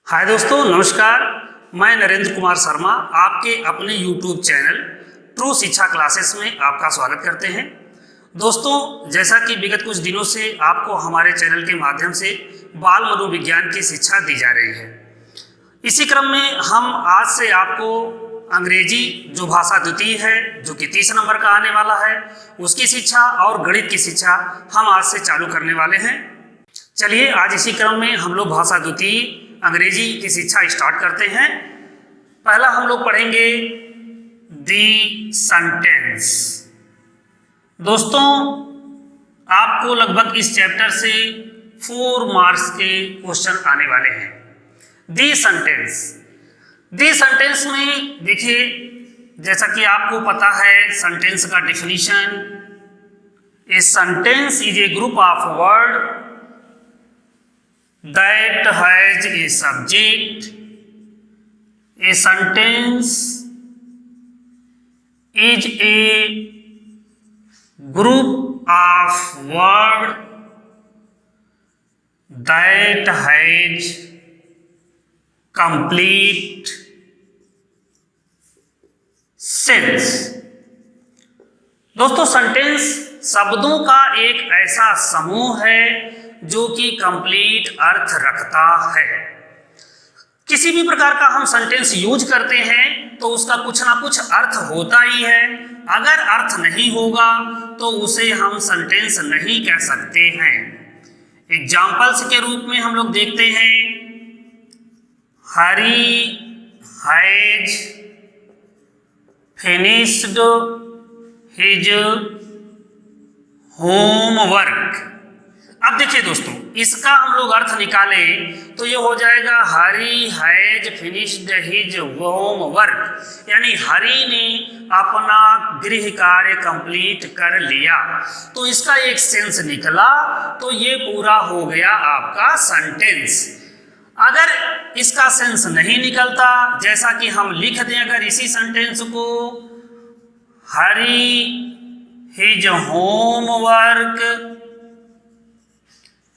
हाय दोस्तों, नमस्कार। मैं नरेंद्र कुमार शर्मा आपके अपने YouTube चैनल ट्रू शिक्षा क्लासेस में आपका स्वागत करते हैं। दोस्तों, जैसा कि विगत कुछ दिनों से आपको हमारे चैनल के माध्यम से बाल मनोविज्ञान की शिक्षा दी जा रही है, इसी क्रम में हम आज से आपको अंग्रेजी जो भाषा द्वितीय है, जो कि 30 नंबर का आने वाला है, उसकी शिक्षा और गणित की शिक्षा हम आज से चालू करने वाले हैं। चलिए, आज इसी क्रम में हम लोग भाषा द्वितीय अंग्रेजी की शिक्षा स्टार्ट करते हैं। पहला हम लोग पढ़ेंगे दी सेंटेंस। दोस्तों, आपको लगभग इस चैप्टर से 4 मार्क्स के क्वेश्चन आने वाले हैं। दी सेंटेंस में देखिए, जैसा कि आपको पता है सेंटेंस का definition, a sentence is a group of word that has a subject. A sentence is a group of words that has complete sense. दोस्तों, सेंटेंस शब्दों का एक ऐसा समूह है जो कि कंप्लीट अर्थ रखता है। किसी भी प्रकार का हम सेंटेंस यूज करते हैं तो उसका कुछ ना कुछ अर्थ होता ही है। अगर अर्थ नहीं होगा तो उसे हम सेंटेंस नहीं कह सकते हैं। एग्जाम्पल्स के रूप में हम लोग देखते हैं, हरी हैज फिनिश्ड हिज होमवर्क। अब देखिए दोस्तों, इसका हम लोग अर्थ निकालें तो ये हो जाएगा हरी हैज फिनिश्ड हिज होमवर्क, यानी हरी ने अपना गृह कार्य कंप्लीट कर लिया। तो इसका एक सेंस निकला, तो ये पूरा हो गया आपका सेंटेंस। अगर इसका सेंस नहीं निकलता, जैसा कि हम लिख दें अगर इसी सेंटेंस को, हरी हिज होमवर्क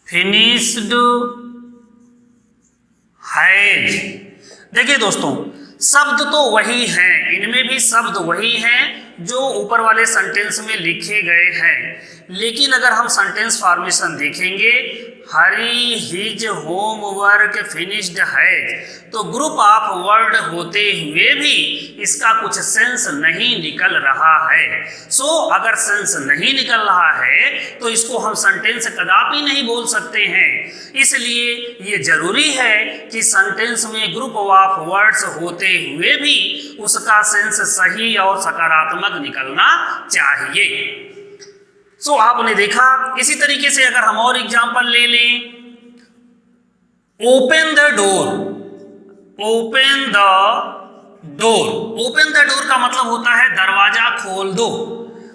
फिनिश्ड हैज। देखिए दोस्तों, शब्द तो वही हैं, इनमें भी शब्द वही हैं जो ऊपर वाले सेंटेंस में लिखे गए हैं, लेकिन अगर हम सेंटेंस फॉर्मेशन देखेंगे, हरी हिज होमवर्क फिनिश्ड हैज, तो ग्रुप ऑफ वर्ड होते हुए भी इसका कुछ सेंस नहीं निकल रहा है। अगर सेंस नहीं निकल रहा है तो इसको हम सेंटेंस कदापि नहीं बोल सकते हैं। इसलिए ये जरूरी है कि सेंटेंस में ग्रुप ऑफ वर्ड्स होते हुए भी उसका सेंस सही और सकारात्मक निकलना चाहिए। आपने देखा, इसी तरीके से अगर हम और एग्जांपल ले लें, open the door. Open the door, open the door का मतलब होता है दरवाजा खोल दो।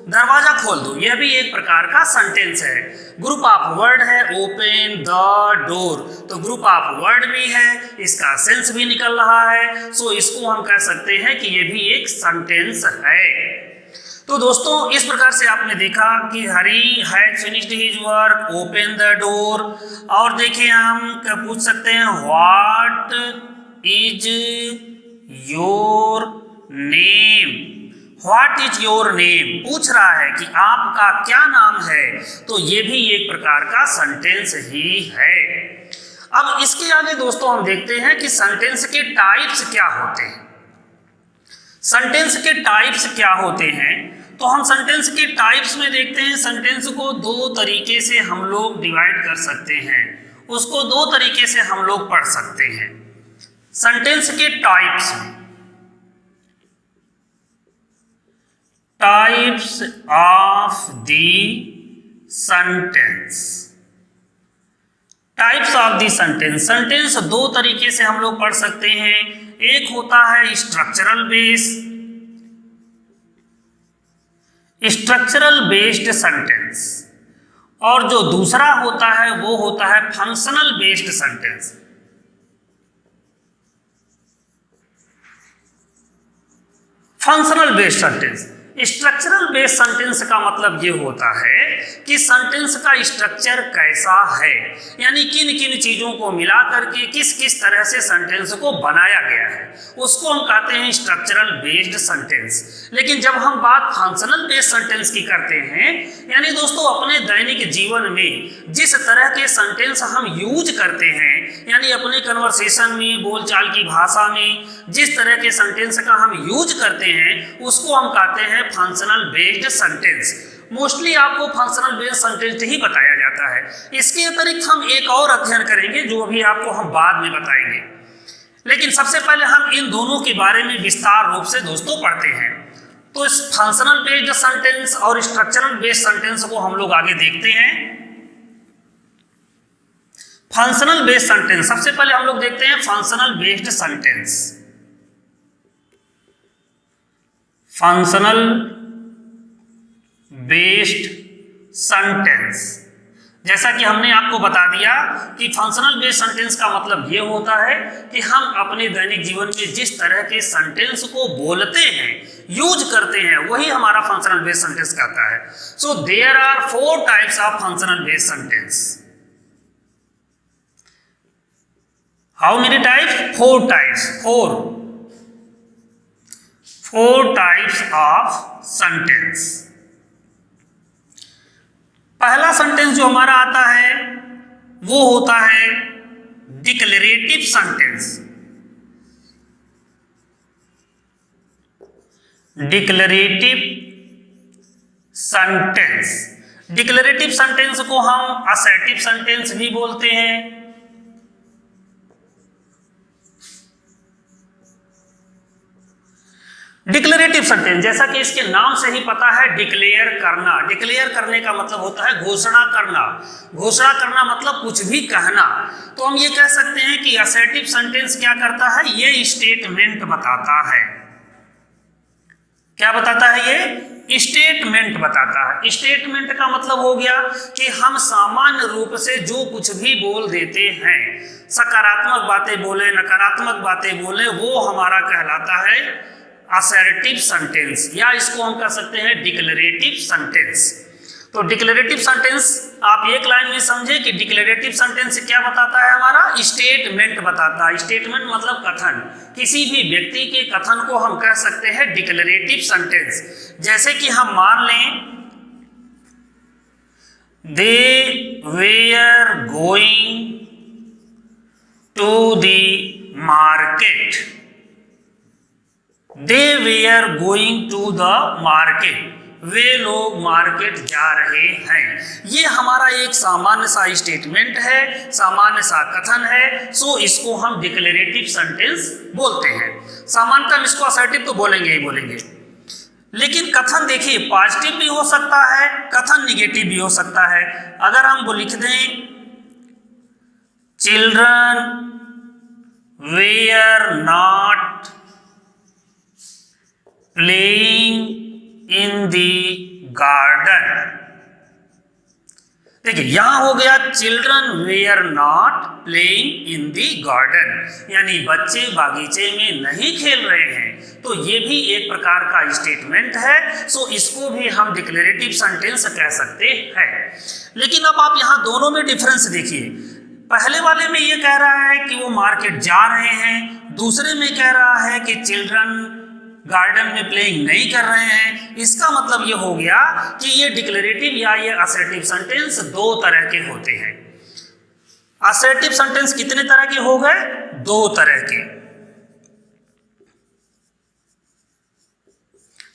दरवाजा खोल दो, यह भी एक प्रकार का सेंटेंस है। ग्रुप ऑफ वर्ड है ओपन द डोर, तो ग्रुप ऑफ वर्ड भी है, इसका सेंस भी निकल रहा है। इसको हम कह सकते हैं कि यह भी एक सेंटेंस है। तो दोस्तों, इस प्रकार से आपने देखा कि Hari has finished his work, open the door. और देखिए, हम पूछ सकते हैं what is your name. What is your name पूछ रहा है कि आपका क्या नाम है, तो ये भी एक प्रकार का सेंटेंस ही है। अब इसके आगे दोस्तों हम देखते हैं कि सेंटेंस के टाइप्स क्या होते हैं। सेंटेंस के टाइप्स क्या होते हैं, तो हम सेंटेंस के टाइप्स में देखते हैं, सेंटेंस को 2 तरीके से हम लोग डिवाइड कर सकते हैं, उसको 2 तरीके से हम लोग पढ़ सकते हैं। सेंटेंस के types of the sentence. Types of the sentence, sentence 2 तरीके से हम लोग पढ़ सकते हैं। एक होता है स्ट्रक्चरल बेस्ड सेंटेंस, और जो दूसरा होता है वो होता है functional based sentence. Functional based sentence structural based sentence का मतलब ये होता है कि सेंटेंस का स्ट्रक्चर कैसा है, यानी किन किन चीजों को मिला करके किस किस तरह से सेंटेंस को बनाया गया है, उसको हम कहते हैं स्ट्रक्चरल बेस्ड सेंटेंस। लेकिन जब हम बात फंक्शनल बेस्ड सेंटेंस की करते हैं, यानी दोस्तों अपने दैनिक जीवन में जिस तरह के सेंटेंस हम यूज करते हैं, यानी अपने कन्वर्सेशन में, बोलचाल की भाषा में जिस तरह के सेंटेंस का हम यूज करते हैं, उसको हम कहते हैं फंक्शनल बेस्ड सेंटेंस। मोस्टली आपको फंक्शनल बेस्ड सेंटेंस ही बताया जाता है। इसके अतिरिक्त हम एक और अध्ययन करेंगे जो अभी आपको हम बाद में बताएंगे, लेकिन सबसे पहले हम इन दोनों के बारे में विस्तार रूप से दोस्तों पढ़ते हैं। तो इस फंक्शनल बेस्ड सेंटेंस और स्ट्रक्चरल बेस्ड सेंटेंस को हम लोग आगे देखते हैं। फंक्शनल बेस्ड सेंटेंस, सबसे पहले हम लोग देखते हैं functional based sentence. Functional based sentence, जैसा कि हमने आपको बता दिया कि फंक्शनल बेस्ड सेंटेंस का मतलब ये होता है कि हम अपने दैनिक जीवन में जिस तरह के सेंटेंस को बोलते हैं, यूज करते हैं, वही हमारा फंक्शनल बेस्ड सेंटेंस कहता है। So there are 4 types of functional based sentence. How many types? 4 types. 4 types of sentence. पहला सेंटेंस जो हमारा आता है वो होता है declarative sentence. Declarative sentence, declarative sentence को हम असर्टिव सेंटेंस भी बोलते हैं। डिक्लेरेटिव सेंटेंस, जैसा कि इसके नाम से ही पता है, डिक्लेयर करना। डिक्लेयर करने का मतलब होता है घोषणा करना। घोषणा करना मतलब कुछ भी कहना। तो हम ये कह सकते हैं कि असर्टिव सेंटेंस क्या करता है, ये स्टेटमेंट बताता है। क्या बताता है? ये स्टेटमेंट बताता है। स्टेटमेंट का मतलब हो गया कि हम सामान्य रूप से जो कुछ भी बोल देते हैं, सकारात्मक बातें बोले, नकारात्मक बातें बोले, वो हमारा कहलाता है असर्टिव सेंटेंस, या इसको हम कह सकते हैं डिक्लेरेटिव सेंटेंस। तो डिक्लेरेटिव सेंटेंस आप एक लाइन में समझे कि डिक्लेरेटिव सेंटेंस क्या बताता है, हमारा स्टेटमेंट बताता है। स्टेटमेंट मतलब कथन, किसी भी व्यक्ति के कथन को हम कह सकते हैं डिक्लेरेटिव सेंटेंस। जैसे कि हम मान लें, they were going to the market. They were going to the market, वे लोग मार्केट जा रहे हैं। ये हमारा एक सामान्य सा स्टेटमेंट है, सामान्य सा कथन है। सो इसको हम डिक्लेरेटिव सेंटेंस बोलते हैं। सामान्यतः हम इसको असर्टिव तो बोलेंगे ही बोलेंगे, लेकिन कथन देखिए पॉजिटिव भी हो सकता है, कथन निगेटिव भी हो सकता है। अगर हम वो लिख दें, children were not playing in the garden. देखिए यहां हो गया children were not playing in the garden, यानी बच्चे बागीचे में नहीं खेल रहे हैं। तो ये भी एक प्रकार का स्टेटमेंट है। सो इसको भी हम डिक्लेरेटिव सेंटेंस कह सकते हैं। लेकिन अब आप यहां दोनों में डिफरेंस देखिए। पहले वाले में ये कह रहा है कि वो मार्केट जा रहे हैं, दूसरे में कह रहा है कि चिल्ड्रन गार्डन में प्लेइंग नहीं कर रहे हैं। इसका मतलब ये हो गया कि ये डिक्लेरेटिव या ये असर्टिव सेंटेंस 2 तरह के होते हैं। असर्टिव सेंटेंस कितने तरह के हो गए? 2 तरह के।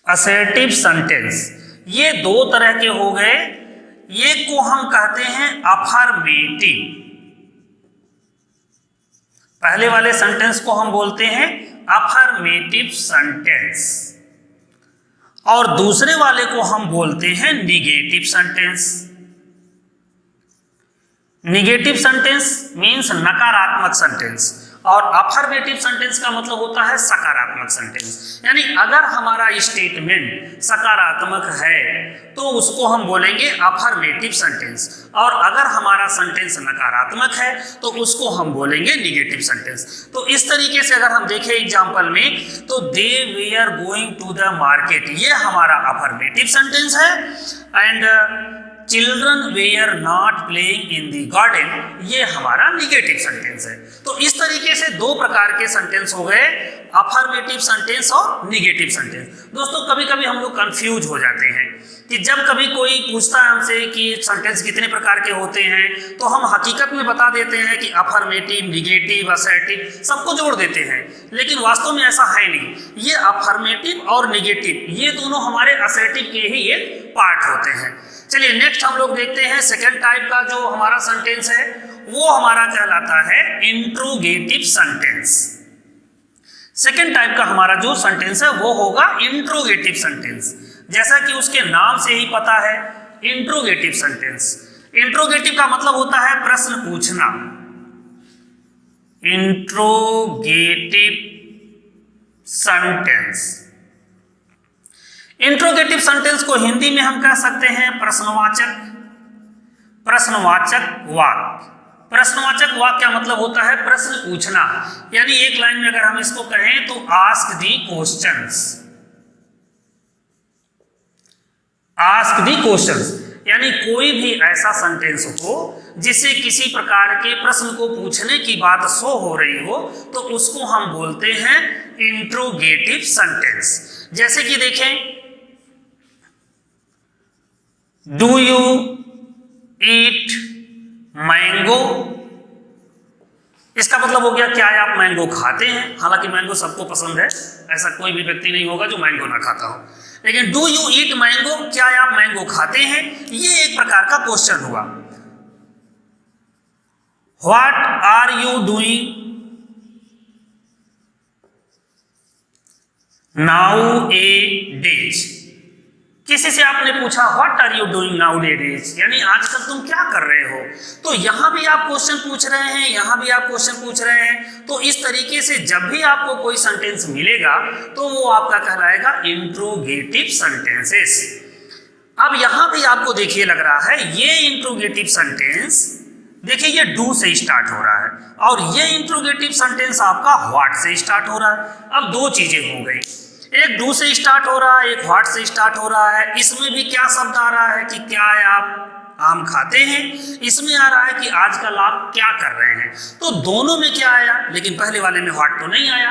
असर्टिव सेंटेंस ये 2 तरह के हो गए। एक को हम कहते हैं अफर्मेटिव, पहले वाले सेंटेंस को हम बोलते हैं अफर्मेटिव सेंटेंस, और दूसरे वाले को हम बोलते हैं negative sentence. Negative sentence means नकारात्मक सेंटेंस, और अफर्मेटिव सेंटेंस का मतलब होता है सकारात्मक सेंटेंस। यानी अगर हमारा स्टेटमेंट सकारात्मक है तो उसको हम बोलेंगे अफर्मेटिव सेंटेंस, और अगर हमारा सेंटेंस नकारात्मक है तो उसको हम बोलेंगे निगेटिव सेंटेंस। तो इस तरीके से अगर हम देखें एग्जांपल में, तो they were going to the market, ये हमारा अफर्मेटिव सेंटेंस है, and children were not playing in the garden, ये हमारा निगेटिव सेंटेंस है। तो इस तरीके से दो प्रकार के सेंटेंस हो गए, अफर्मेटिव सेंटेंस और निगेटिव सेंटेंस। दोस्तों कभी कभी हम लोग कंफ्यूज हो जाते हैं कि जब कभी कोई पूछता है हमसे कि सेंटेंस कितने प्रकार के होते हैं, तो हम हकीकत में बता देते हैं कि अफर्मेटिव, निगेटिव, असर्टिव सबको जोड़ देते हैं, लेकिन वास्तव में ऐसा है नहीं। ये अफर्मेटिव और निगेटिव ये दोनों हमारे असर्टिव के ही एक पार्ट होते हैं। चलिए नेक्स्ट हम लोग देखते हैं सेकेंड टाइप का जो हमारा सेंटेंस है, वो हमारा कहलाता है इंट्रोगेटिव सेंटेंस। सेकेंड टाइप का हमारा जो सेंटेंस है वो होगा इंट्रोगेटिव सेंटेंस। जैसा कि उसके नाम से ही पता है, इंट्रोगेटिव सेंटेंस। इंट्रोगेटिव का मतलब होता है प्रश्न पूछना। इंट्रोगेटिव सेंटेंस, इंट्रोगेटिव सेंटेंस को हिंदी में हम कह सकते हैं प्रश्नवाचक, प्रश्नवाचक वाक्य। प्रश्नवाचक वाक्य का मतलब होता है प्रश्न पूछना। यानी एक लाइन में अगर हम इसको कहें तो ask the questions, ask the questions, यानी कोई भी ऐसा सेंटेंस हो जिससे किसी प्रकार के प्रश्न को पूछने की बात शो हो रही हो, तो उसको हम बोलते हैं इंट्रोगेटिव सेंटेंस। जैसे कि देखें, डू यू ईट मैंगो, इसका मतलब हो गया क्या आप मैंगो खाते हैं। हालांकि मैंगो सबको पसंद है, ऐसा कोई भी व्यक्ति नहीं होगा जो मैंगो ना खाता हो, लेकिन डू यू ईट मैंगो, क्या आप मैंगो खाते हैं, ये एक प्रकार का क्वेश्चन हुआ। What are you doing nowadays, किसी से आपने पूछा what are you doing nowadays, यानी आजकल तुम क्या कर रहे हो। तो यहां भी आप क्वेश्चन पूछ रहे हैं, यहां भी आप क्वेश्चन पूछ रहे हैं। तो इस तरीके से जब भी आपको कोई सेंटेंस मिलेगा तो वो आपका कहलाएगा इंट्रोगेटिव सेंटेंसेस। अब यहां भी आपको देखिए लग रहा है ये इंट्रोगेटिव सेंटेंस, देखिए ये डू से स्टार्ट हो रहा है, और ये इंट्रोगेटिव सेंटेंस आपका व्हाट से स्टार्ट हो रहा है। अब दो चीजें हो गई, एक डू से स्टार्ट हो रहा है, एक व्हाट से स्टार्ट हो रहा है। इसमें भी क्या शब्द आ रहा है कि क्या आप आम खाते हैं, इसमें आ रहा है कि आजकल आप क्या कर रहे हैं। तो दोनों में क्या आया, लेकिन पहले वाले में व्हाट तो नहीं आया।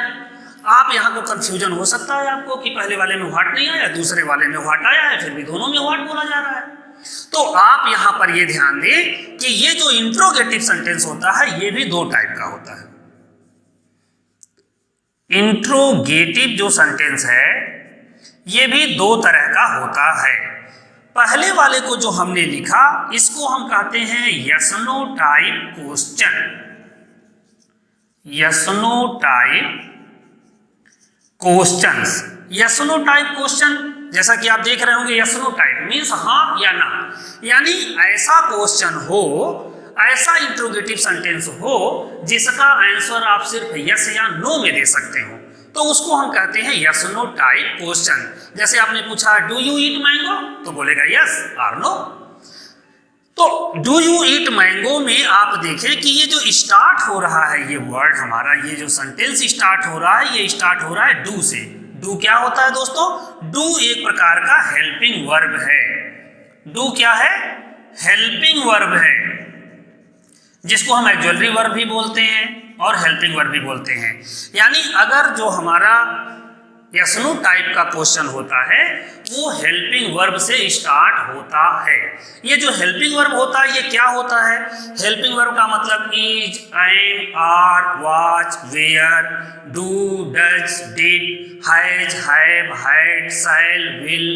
आप यहाँ को कंफ्यूजन हो सकता है आपको कि पहले वाले में व्हाट नहीं आया, दूसरे वाले में व्हाट आया है, फिर भी दोनों में व्हाट बोला जा रहा है। तो आप यहाँ पर ये ध्यान दें कि ये जो इंट्रोगेटिव सेंटेंस होता है ये भी दो टाइप का होता है। इंट्रोगेटिव जो सेंटेंस है ये भी दो तरह का होता है। पहले वाले को जो हमने लिखा इसको हम कहते हैं yes no type question. Yes no type questions, yes no type question, जैसा कि आप देख रहे होंगे यस नो टाइप मीन्स हाँ या ना, यानी ऐसा क्वेश्चन हो, ऐसा इंट्रोगेटिव सेंटेंस हो जिसका आंसर आप सिर्फ यस या नो में दे सकते हो, तो उसको हम कहते हैं यस नो टाइप क्वेश्चन। जैसे आपने पूछा डू यू ईट मैंगो, तो बोलेगा यस और नो। तो डू यू ईट मैंगो में आप देखें कि ये जो स्टार्ट हो रहा है ये वर्ड हमारा, ये जो सेंटेंस स्टार्ट हो रहा है ये स्टार्ट हो रहा है डू से। डू क्या होता है दोस्तों, डू एक प्रकार का हेल्पिंग वर्ब है। डू क्या है, हेल्पिंग वर्ब है, जिसको हम ऑक्सिलरी वर्ब भी बोलते हैं और हेल्पिंग वर्ब भी बोलते हैं। यानी अगर जो हमारा यस नो टाइप का क्वेश्चन होता है वो हेल्पिंग वर्ब से स्टार्ट होता है। ये जो हेल्पिंग वर्ब होता है ये क्या होता है, हेल्पिंग वर्ब का मतलब is, am, are, was, were, do, does, did, has, have, had, shall, will,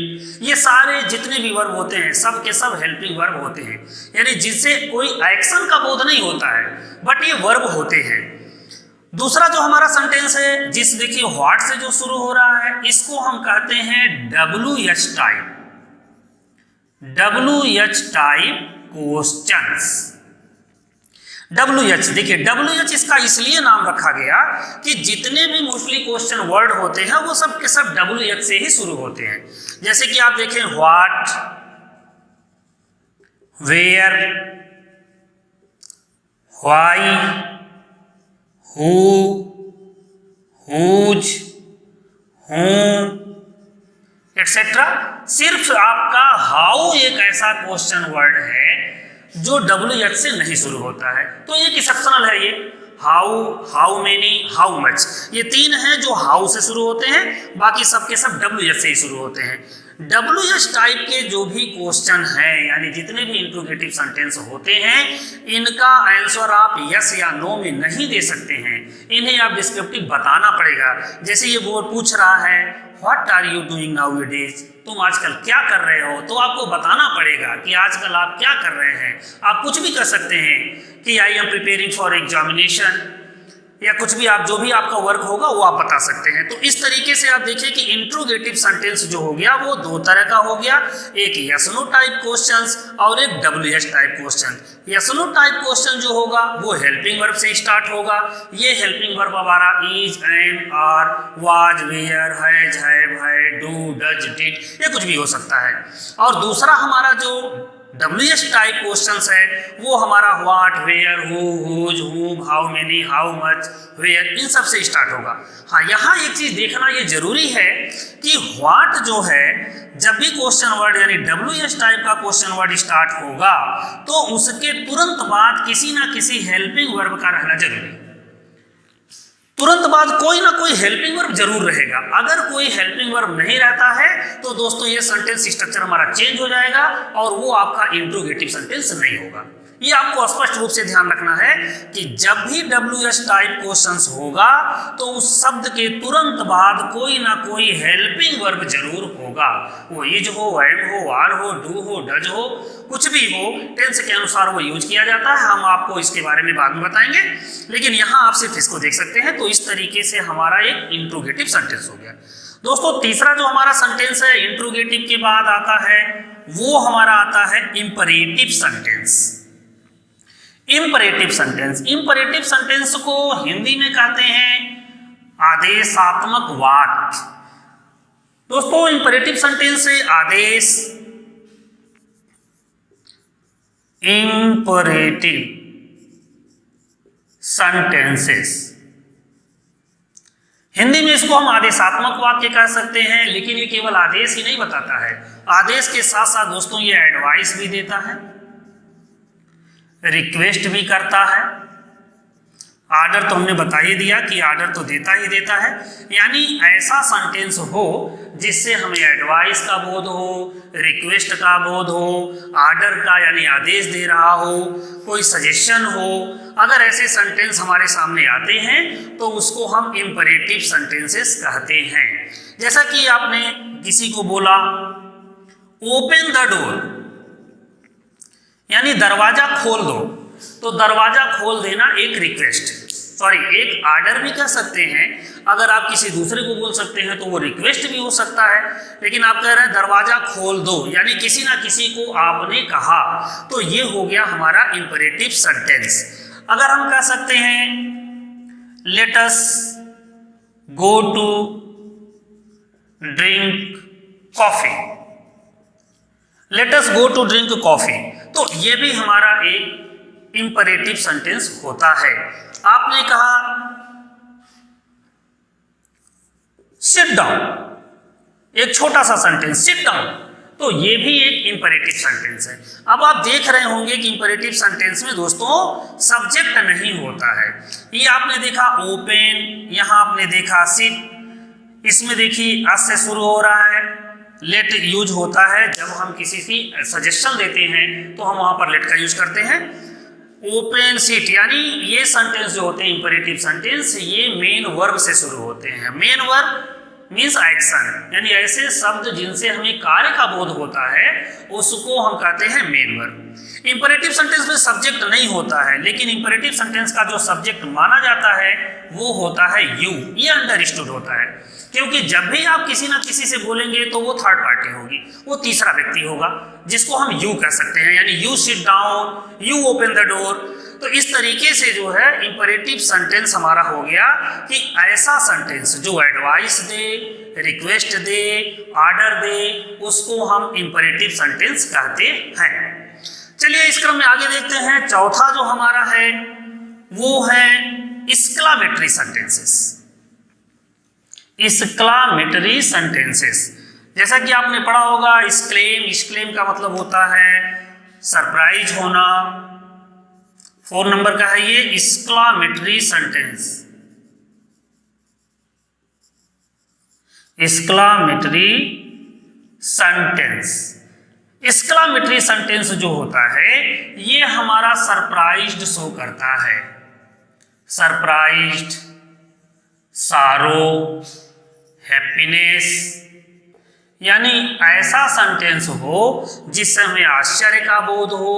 ये सारे जितने भी वर्ब होते हैं सब के सब हेल्पिंग वर्ब होते हैं। यानी जिससे कोई एक्शन का बोध नहीं होता है बट ये वर्ब होते हैं। दूसरा जो हमारा सेंटेंस है जिस देखिए व्हाट से जो शुरू हो रहा है इसको हम कहते हैं WH type, WH type questions. WH, देखिए WH इसका इसलिए नाम रखा गया कि जितने भी मोस्टली क्वेश्चन वर्ड होते हैं वो सब के सब WH से ही शुरू होते हैं। जैसे कि आप देखें what, where, why, who, whose, whom etcetera. सिर्फ आपका हाउ एक ऐसा क्वेश्चन वर्ड है जो WH से नहीं शुरू होता है, तो एक एक्सेप्शनल है ये। How, how many, how much, ये तीन हैं जो हाउ से शुरू होते हैं, बाकी सब के सब WH से ही शुरू होते हैं। WH टाइप के जो भी क्वेश्चन हैं, यानी जितने भी इंट्रोगेटिव सेंटेंस होते हैं, इनका आंसर आप यस या नो में नहीं दे सकते हैं, इन्हें आप डिस्क्रिप्टिव बताना पड़ेगा। जैसे ये बोर्ड पूछ रहा है what are you doing nowadays, तुम आजकल क्या कर रहे हो, तो आपको बताना पड़ेगा कि आजकल आप क्या कर रहे हैं। आप कुछ भी कर सकते हैं कि I am preparing for examination, या कुछ भी आप जो भी आपका वर्क होगा वो आप बता सकते हैं। तो इस तरीके से आप देखिए कि इंट्रोगेटिव सेंटेंस जो हो गया वो दो तरह का हो गया, एक यस नो टाइप क्वेश्चंस और एक WH type question. Yes no type question जो होगा वो हेल्पिंग वर्ब से स्टार्ट होगा। ये हेल्पिंग वर्ब हमारा is, am, are, was, were, has, have, had, do, does, did, ये कुछ भी हो सकता है। और दूसरा हमारा जो WH टाइप क्वेश्चंस है वो हमारा what, where, who, whose, whom, how many, how much, where, इन सब से स्टार्ट होगा। हाँ, यहाँ एक चीज देखना ये जरूरी है कि व्हाट जो है जब भी क्वेश्चन वर्ड यानी WH टाइप का क्वेश्चन वर्ड स्टार्ट होगा तो उसके तुरंत बाद किसी ना किसी हेल्पिंग वर्ब का रहना जरूरी है। तुरंत बाद कोई ना कोई हेल्पिंग वर्ब जरूर रहेगा। अगर कोई हेल्पिंग वर्ब नहीं रहता है तो दोस्तों ये सेंटेंस स्ट्रक्चर हमारा चेंज हो जाएगा और वो आपका इंट्रोगेटिव सेंटेंस नहीं होगा। ये आपको स्पष्ट रूप से ध्यान रखना है कि जब भी WH टाइप क्वेश्चंस होगा तो उस शब्द के तुरंत बाद कोई ना कोई हेल्पिंग वर्ब जरूर होगा। वो इज हो, एम हो, आर हो, डू हो, डज हो, कुछ भी हो, टेंस के अनुसार वो यूज किया जाता है। हम आपको इसके बारे में बाद में बताएंगे, लेकिन यहाँ आप सिर्फ इसको देख सकते हैं। तो इस तरीके से हमारा एक इंट्रोगेटिव सेंटेंस हो गया। दोस्तों तीसरा जो हमारा सेंटेंस है इंट्रोगेटिव के बाद आता है वो हमारा आता है imperative sentence. Imperative sentence, imperative sentence को हिंदी में कहते हैं आदेशात्मक वाक्य। दोस्तों इंपरेटिव सेंटेंस से आदेश, इंपरेटिव सेंटेंसेस, हिंदी में इसको हम आदेशात्मक वाक्य कह सकते हैं। लेकिन ये केवल आदेश ही नहीं बताता है, आदेश के साथ साथ दोस्तों ये एडवाइस भी देता है, रिक्वेस्ट भी करता है। आर्डर तो हमने बता ही दिया कि आर्डर तो देता ही देता है, यानी ऐसा सेंटेंस हो जिससे हमें एडवाइस का बोध हो, रिक्वेस्ट का बोध हो, आर्डर का यानी आदेश दे रहा हो, कोई सजेशन हो। अगर ऐसे सेंटेंस हमारे सामने आते हैं तो उसको हम इंपरेटिव सेंटेंसेस कहते हैं। जैसा कि आपने किसी को बोला ओपन द डोर, यानी दरवाजा खोल दो, तो दरवाजा खोल देना एक रिक्वेस्ट, एक आर्डर भी कह सकते हैं। अगर आप किसी दूसरे को बोल सकते हैं तो वो रिक्वेस्ट भी हो सकता है, लेकिन आप कह रहे हैं दरवाजा खोल दो, यानी किसी ना किसी को आपने कहा, तो ये हो गया हमारा इंपरेटिव सेंटेंस। अगर हम कह सकते हैं let us go to drink coffee, let us go to drink coffee, तो ये भी हमारा एक इंपरेटिव सेंटेंस होता है। आपने कहा सिट डाउन, एक छोटा सा सेंटेंस सिट डाउन, तो ये भी एक इंपरेटिव सेंटेंस है। अब आप देख रहे होंगे कि इंपरेटिव सेंटेंस में दोस्तों सब्जेक्ट नहीं होता है। ये आपने देखा ओपन, यहां आपने देखा सिट, इसमें देखिए अस से शुरू हो रहा है। लेट यूज होता है जब हम किसी की सजेशन देते हैं तो हम वहां पर लेट का यूज करते हैं। ओपन सीट, यानी ये सेंटेंस जो होते हैं इंपरेटिव सेंटेंस, ये मेन वर्ब से शुरू होते हैं। मेन वर्ब मीन्स एक्शन, यानी ऐसे शब्द जिनसे हमें कार्य का बोध होता है उसको हम कहते हैं मेन वर्ब। इंपरेटिव सेंटेंस में सब्जेक्ट नहीं होता है, लेकिन इंपरेटिव सेंटेंस का जो सब्जेक्ट माना जाता है वो होता है यू। ये अंडरस्टूड होता है, क्योंकि जब भी आप किसी ना किसी से बोलेंगे तो वो थर्ड पार्टी होगी, वो तीसरा व्यक्ति होगा जिसको हम यू कह सकते हैं। यानी you sit down, you open the door, तो इस तरीके से जो है इंपरेटिव सेंटेंस हमारा हो गया कि ऐसा सेंटेंस जो एडवाइस दे, रिक्वेस्ट दे, ऑर्डर दे, उसको हम इंपरेटिव सेंटेंस कहते हैं। चलिए इस क्रम में आगे देखते हैं। चौथा जो हमारा है वो है एक्सक्लामेटरी सेंटेंसेस। एक्सक्लामेटरी सेंटेंसेस जैसा कि आपने पढ़ा होगा, एक्सक्लेम का मतलब होता है सरप्राइज होना। 4 नंबर का है ये exclamatory sentence. Exclamatory sentence, exclamatory sentence जो होता है ये हमारा सरप्राइज्ड शो करता है। सरप्राइज्ड, सारो, हैप्पीनेस, यानी ऐसा सेंटेंस हो जिससे हमें आश्चर्य का बोध हो,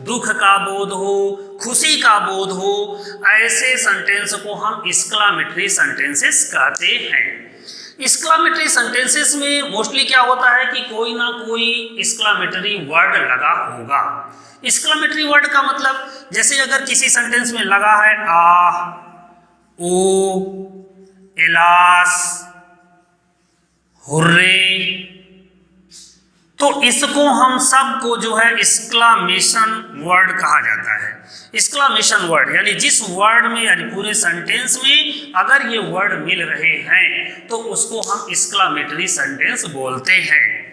दुख का बोध हो, खुशी का बोध हो, ऐसे सेंटेंस को हम एक्सक्लामेटरी सेंटेंसेस कहते हैं। एक्सक्लामेटरी सेंटेंसेस में मोस्टली क्या होता है कि कोई ना कोई एक्सक्लामेटरी वर्ड लगा होगा। एक्सक्लामेटरी वर्ड का मतलब जैसे अगर किसी सेंटेंस में लगा है आह, ओ, एलास, हुर्रे, तो इसको हम सबको जो है एक्सक्लामेशन वर्ड कहा जाता है। एक्सक्लामेशन वर्ड यानी जिस वर्ड में यानी पूरे सेंटेंस में अगर ये वर्ड मिल रहे हैं तो उसको हम एक्सक्लामेटरी सेंटेंस बोलते हैं।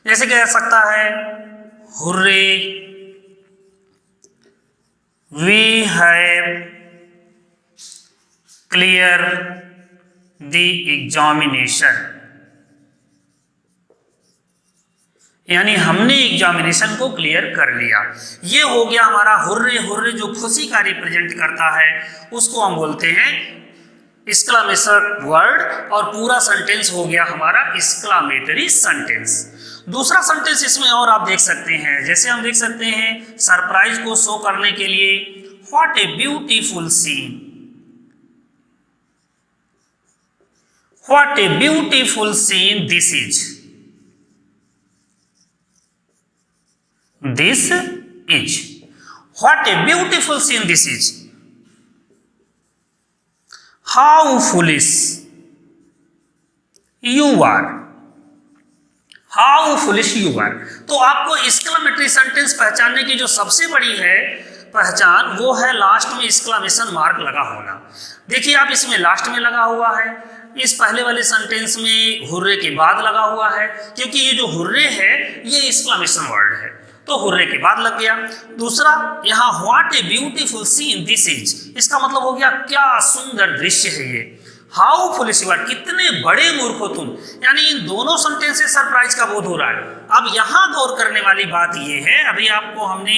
जैसे कह सकता है hurray, we have clear the examination, यानी हमने एग्जामिनेशन को क्लियर कर लिया। ये हो गया हमारा हुर्रे। हुर्रे जो खुशी का रिप्रेजेंट करता है उसको हम बोलते हैं एक्सक्लामेशन वर्ड, और पूरा सेंटेंस हो गया हमारा एक्सक्लामेटरी सेंटेंस। दूसरा सेंटेंस इसमें और आप देख सकते हैं, जैसे हम देख सकते हैं सरप्राइज को शो करने के लिए what a beautiful scene, what a beautiful scene this is, this is, what a beautiful scene this is, how foolish you are, how foolish you are। तो आपको एक्सक्लामेटरी सेंटेंस पहचानने की जो सबसे बड़ी है पहचान वो है लास्ट में एक्सक्लामेशन मार्क लगा होना। देखिए आप इसमें लास्ट में लगा हुआ है, इस पहले वाले सेंटेंस में हुर्रे के बाद लगा हुआ है, क्योंकि ये जो हुर्रे है ये एक्सक्लामेशन वर्ड है तो हुर्रे के बाद लग गया। दूसरा यहाँ what a beautiful scene this is, इसका मतलब हो गया क्या सुंदर दृश्य है ये। हाउ फुलिश यू आर, कितने बड़े मूर्ख हो तुम, यानी इन दोनों सेंटेंस से सरप्राइज का बोध हो रहा है। अब यहाँ गौर करने वाली बात ये है, अभी आपको हमने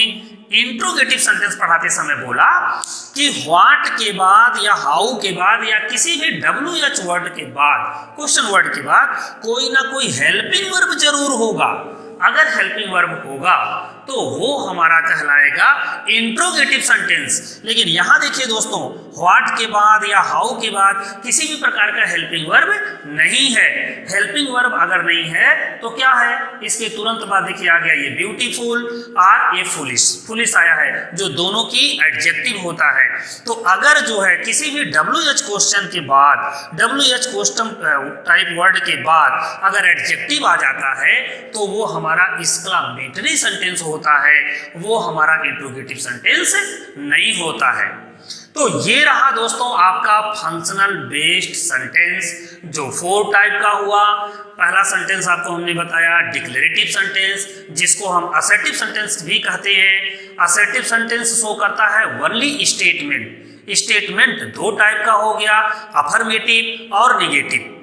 इंट्रोगेटिव सेंटेंस पढ़ाते समय बोला कि व्हाट के बाद या हाउ के बाद या किसी भी WH वर्ड के बाद, क्वेश्चन वर्ड के बाद कोई ना कोई हेल्पिंग वर्ब जरूर होगा। अगर हेल्पिंग वर्ब होगा तो वो हमारा कहलाएगा इंट्रोगेटिव सेंटेंस। लेकिन यहां देखिए दोस्तों, व्हाट के बाद या हाउ के बाद किसी भी प्रकार का हेल्पिंग वर्ब नहीं है। हेल्पिंग वर्ब अगर नहीं है तो क्या है, इसके तुरंत बाद देखिए आ गया ये ब्यूटीफुल और ये फुलिश, फुलिश आया है जो दोनों की एडजेक्टिव होता है। तो अगर जो है किसी भी WH क्वेश्चन के बाद, WH क्वेश्चन टाइप वर्ड के बाद अगर एडजेक्टिव आ जाता है तो वो हमारा एक्सक्लामेटरी सेंटेंस होता है, वो हमारा इंट्रोगेटिव सेंटेंस नहीं होता है। तो ये रहा दोस्तों आपका फंक्शनल बेस्ड सेंटेंस जो 4 टाइप का हुआ। पहला सेंटेंस आपको हमने बताया डिक्लेरेटिव सेंटेंस, जिसको हम असर्टिव सेंटेंस भी कहते हैं। असर्टिव सेंटेंस शो करता है वर्ली स्टेटमेंट। स्टेटमेंट 2 टाइप का हो गया, अफर्मेटिव और निगेटिव।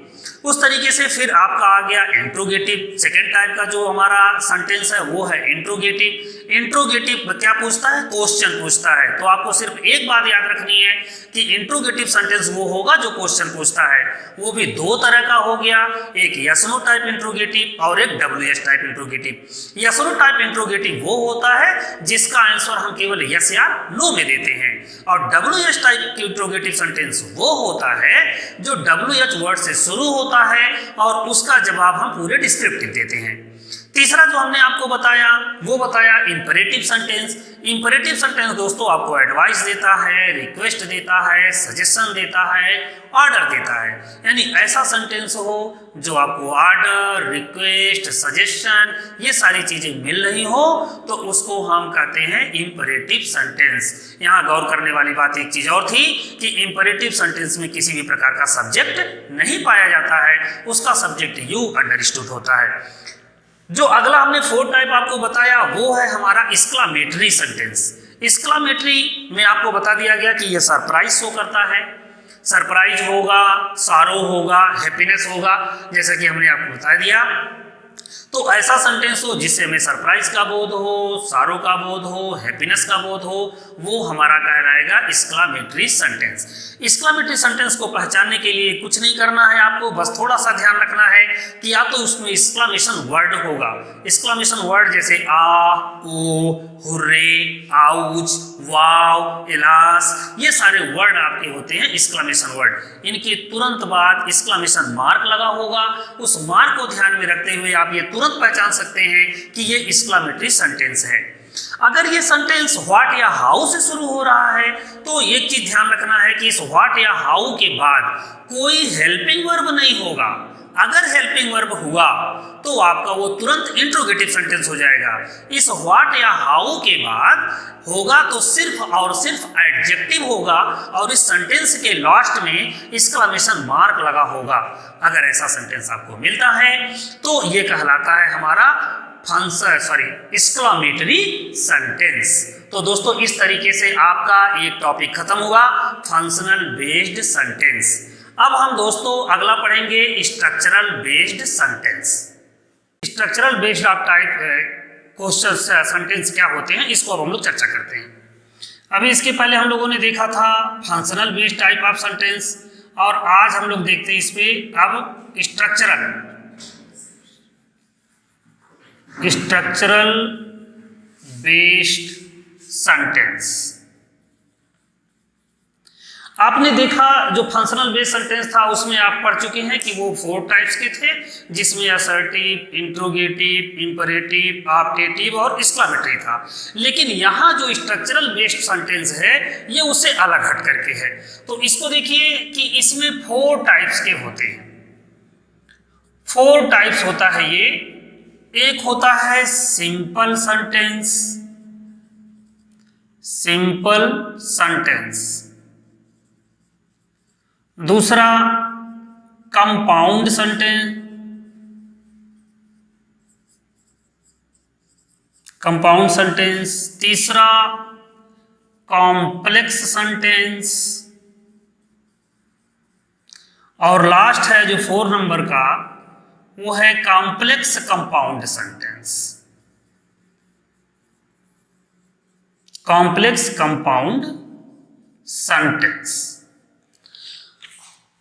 उस तरीके से फिर आपका आ गया इंट्रोगेटिव। सेकेंड टाइप का जो हमारा सेंटेंस है वो है इंट्रोगेटिव। इंट्रोगेटिव क्या पूछता है, क्वेश्चन पूछता है। तो आपको सिर्फ एक बात याद रखनी है कि इंट्रोगेटिव सेंटेंस वो होगा जो क्वेश्चन पूछता है। वो भी 2 तरह का हो गया, एक यस नो टाइप इंट्रोगेटिव और एक WH type interrogative. Yes no type interrogative वो होता है जिसका आंसर हम केवल यस या नो में देते हैं, और WH टाइप इंट्रोगेटिव सेंटेंस वो होता है जो WH वर्ड से शुरू होता है और उसका जवाब हम पूरे डिस्क्रिप्टिव देते हैं। तीसरा जो हमने आपको बताया वो बताया इंपरेटिव सेंटेंस। इंपरेटिव सेंटेंस दोस्तों आपको एडवाइस देता है, रिक्वेस्ट देता है, सजेशन देता है, ऑर्डर देता है। यानी ऐसा सेंटेंस हो जो आपको ऑर्डर, रिक्वेस्ट, सजेशन ये सारी चीजें मिल रही हो तो उसको हम कहते हैं इंपरेटिव सेंटेंस। यहाँ गौर करने वाली बात एक चीज और थी कि इंपरेटिव सेंटेंस में किसी भी प्रकार का सब्जेक्ट नहीं पाया जाता है, उसका सब्जेक्ट यू अंडरस्टूड होता है। जो अगला हमने फोर्थ टाइप आपको बताया वो है हमारा एक्सक्लामेटरी सेंटेंस। एक्सक्लामेटरी में आपको बता दिया गया कि ये सरप्राइज शो करता है, सरप्राइज होगा, सारो होगा, हैप्पीनेस होगा, जैसा कि हमने आपको बता दिया। तो ऐसा सेंटेंस हो जिससे हमें सरप्राइज का बोध हो, सारो का बोध हो, हैप्पीनेस का बोध हो, वो हमारा कहलाएगा एक्सक्लामेटरी सेंटेंस। एक्सक्लामेटरी सेंटेंस को पहचानने के लिए कुछ नहीं करना है आपको, बस थोड़ा सा ध्यान रखना है कि या तो उसमें एक्सक्लामेशन वर्ड होगा, एक्सक्लामेशन वर्ड जैसे आ, ओ, हुर्रे, आउच, वाव, एलास, ये सारे वर्ड आपके होते हैं एक्सक्लामेशन वर्ड। इनके तुरंत बाद एक्सक्लामेशन मार्क लगा होगा, उस मार्क को ध्यान में रखते हुए आप ये तुरंत पहचान सकते हैं कि ये एक्सक्लामेटरी सेंटेंस है। अगर ये सेंटेंस व्हाट या हाउ से शुरू हो रहा है तो एक चीज ध्यान रखना है कि इस व्हाट या हाउ के बाद कोई हेल्पिंग वर्ब नहीं होगा। अगर हेल्पिंग वर्ब हुआ तो आपका वो तुरंत इंट्रोगेटिव सेंटेंस हो जाएगा। इस व्हाट या हाउ के बाद होगा तो सिर्फ और सिर्फ एडजेक्टिव होगा और इस सेंटेंस के लास्ट में एक्सक्लेमेशन मार्क लगा होगा। अगर ऐसा सेंटेंस आपको मिलता है तो ये कहलाता है हमारा एक्सक्लेमेटरी सेंटेंस। तो दोस्तों इस तरीके से आपका एक टॉपिक खत्म हुआ फंक्शनल बेस्ड सेंटेंस। अब हम दोस्तों अगला पढ़ेंगे structural based sentence. Structural based of type question sentence क्या होते हैं इसको अब हम लोग चर्चा करते हैं। अभी इसके पहले हम लोगों ने देखा था functional based type of sentence और आज हम लोग देखते हैं इस पे अब स्ट्रक्चरल बेस्ड सेंटेंस। आपने देखा जो फंक्शनल बेस्ड सेंटेंस था उसमें आप पढ़ चुके हैं कि वो 4 टाइप्स के थे, जिसमें असर्टिव, इंट्रोगेटिव, इंपरेटिव, ऑप्टेटिव और एक्सक्लेमेटरी था। लेकिन यहाँ जो स्ट्रक्चरल बेस्ड सेंटेंस है ये उससे अलग हट करके है। तो इसको देखिए कि इसमें 4 टाइप्स के होते हैं। 4 टाइप्स होता है ये। एक होता है सिंपल सेंटेंस, सिंपल सेंटेंस। दूसरा कंपाउंड सेंटेंस, कंपाउंड सेंटेंस। तीसरा कॉम्प्लेक्स सेंटेंस और लास्ट है जो 4 नंबर का वो है complex compound sentence, complex compound sentence.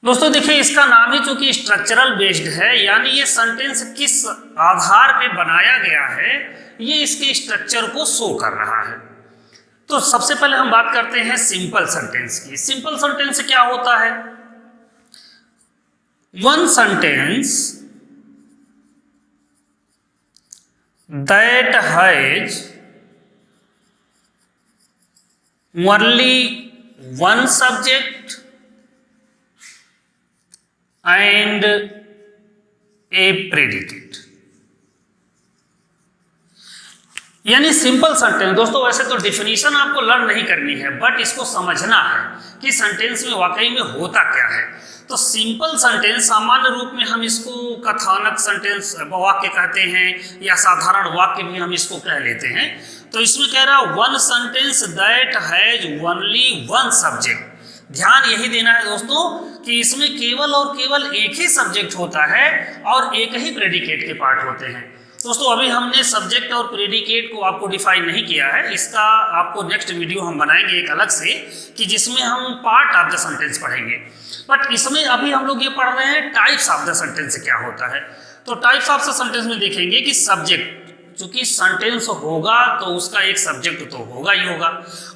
दोस्तों देखिए इसका नाम ही चूंकि स्ट्रक्चरल बेस्ड है यानी ये सेंटेंस किस आधार पे बनाया गया है ये इसके स्ट्रक्चर को शो कर रहा है। तो सबसे पहले हम बात करते हैं सिंपल सेंटेंस की। सिंपल सेंटेंस क्या होता है? One sentence that has only one subject and a predicate। यानी सिंपल सेंटेंस दोस्तों वैसे तो डिफिनीशन आपको लर्न नहीं करनी है बट इसको समझना है कि सेंटेंस में वाकई में होता क्या है। तो सिंपल सेंटेंस सामान्य रूप में हम इसको कथानक सेंटेंस वाक्य कहते हैं या साधारण वाक्य भी हम इसको कह लेते हैं। तो इसमें कह रहा one sentence that has only one subject. ध्यान यही देना है दोस्तों कि इसमें केवल और केवल एक ही सब्जेक्ट होता है और एक ही प्रेडिकेट के पार्ट होते हैं। दोस्तों अभी हमने सब्जेक्ट और प्रेडिकेट को आपको डिफाइन नहीं किया है, इसका आपको नेक्स्ट वीडियो हम बनाएंगे एक अलग से कि जिसमें हम पार्ट ऑफ द सेंटेंस पढ़ेंगे। बट इसमें अभी हम लोग ये पढ़ रहे हैं टाइप्स ऑफ द सेंटेंस क्या होता है। तो टाइप्स ऑफ द सेंटेंस में देखेंगे कि सब्जेक्ट चूंकि सेंटेंस होगा तो उसका एक सब्जेक्ट तो होगा ही होगा,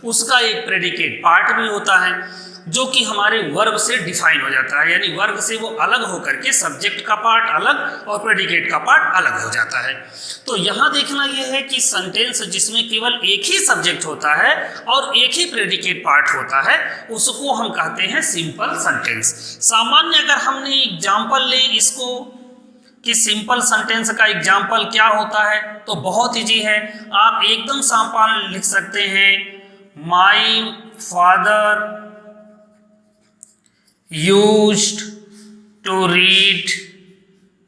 उसका एक प्रेडिकेट पार्ट भी होता है जो कि हमारे वर्ब से डिफाइन हो जाता है, यानी वर्ब से वो अलग होकर के सब्जेक्ट का पार्ट अलग और प्रेडिकेट का पार्ट अलग हो जाता है। तो यहाँ देखना यह है कि सेंटेंस जिसमें केवल एक ही सब्जेक्ट होता है और एक ही प्रेडिकेट पार्ट होता है उसको हम कहते हैं सिंपल सेंटेंस। सामान्य अगर हमने एग्जाम्पल ले इसको कि सिंपल सेंटेंस का एग्जाम्पल क्या होता है तो बहुत ईजी है, आप एकदम सैंपल लिख सकते हैं। My father used to read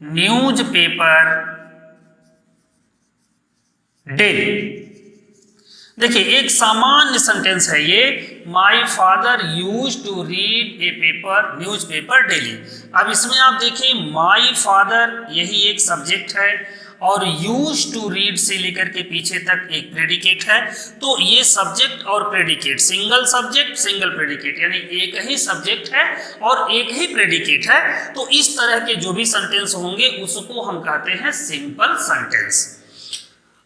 newspaper daily. देखिए एक सामान्य सेंटेंस है ये, my father use to read a paper newspaper daily. अब इसमें आप देखिए माई फादर यही एक सब्जेक्ट है और यूज टू रीड से लेकर के पीछे तक एक प्रेडिकेट है। तो ये सब्जेक्ट और predicate, single subject single predicate, यानी एक ही सब्जेक्ट है और एक ही प्रेडिकेट है। तो इस तरह के जो भी सेंटेंस होंगे उसको हम कहते हैं सिंपल सेंटेंस।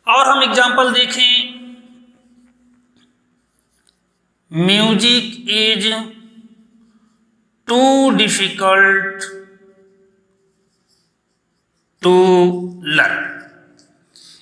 और हम एग्जाम्पल देखें, music is too difficult to learn,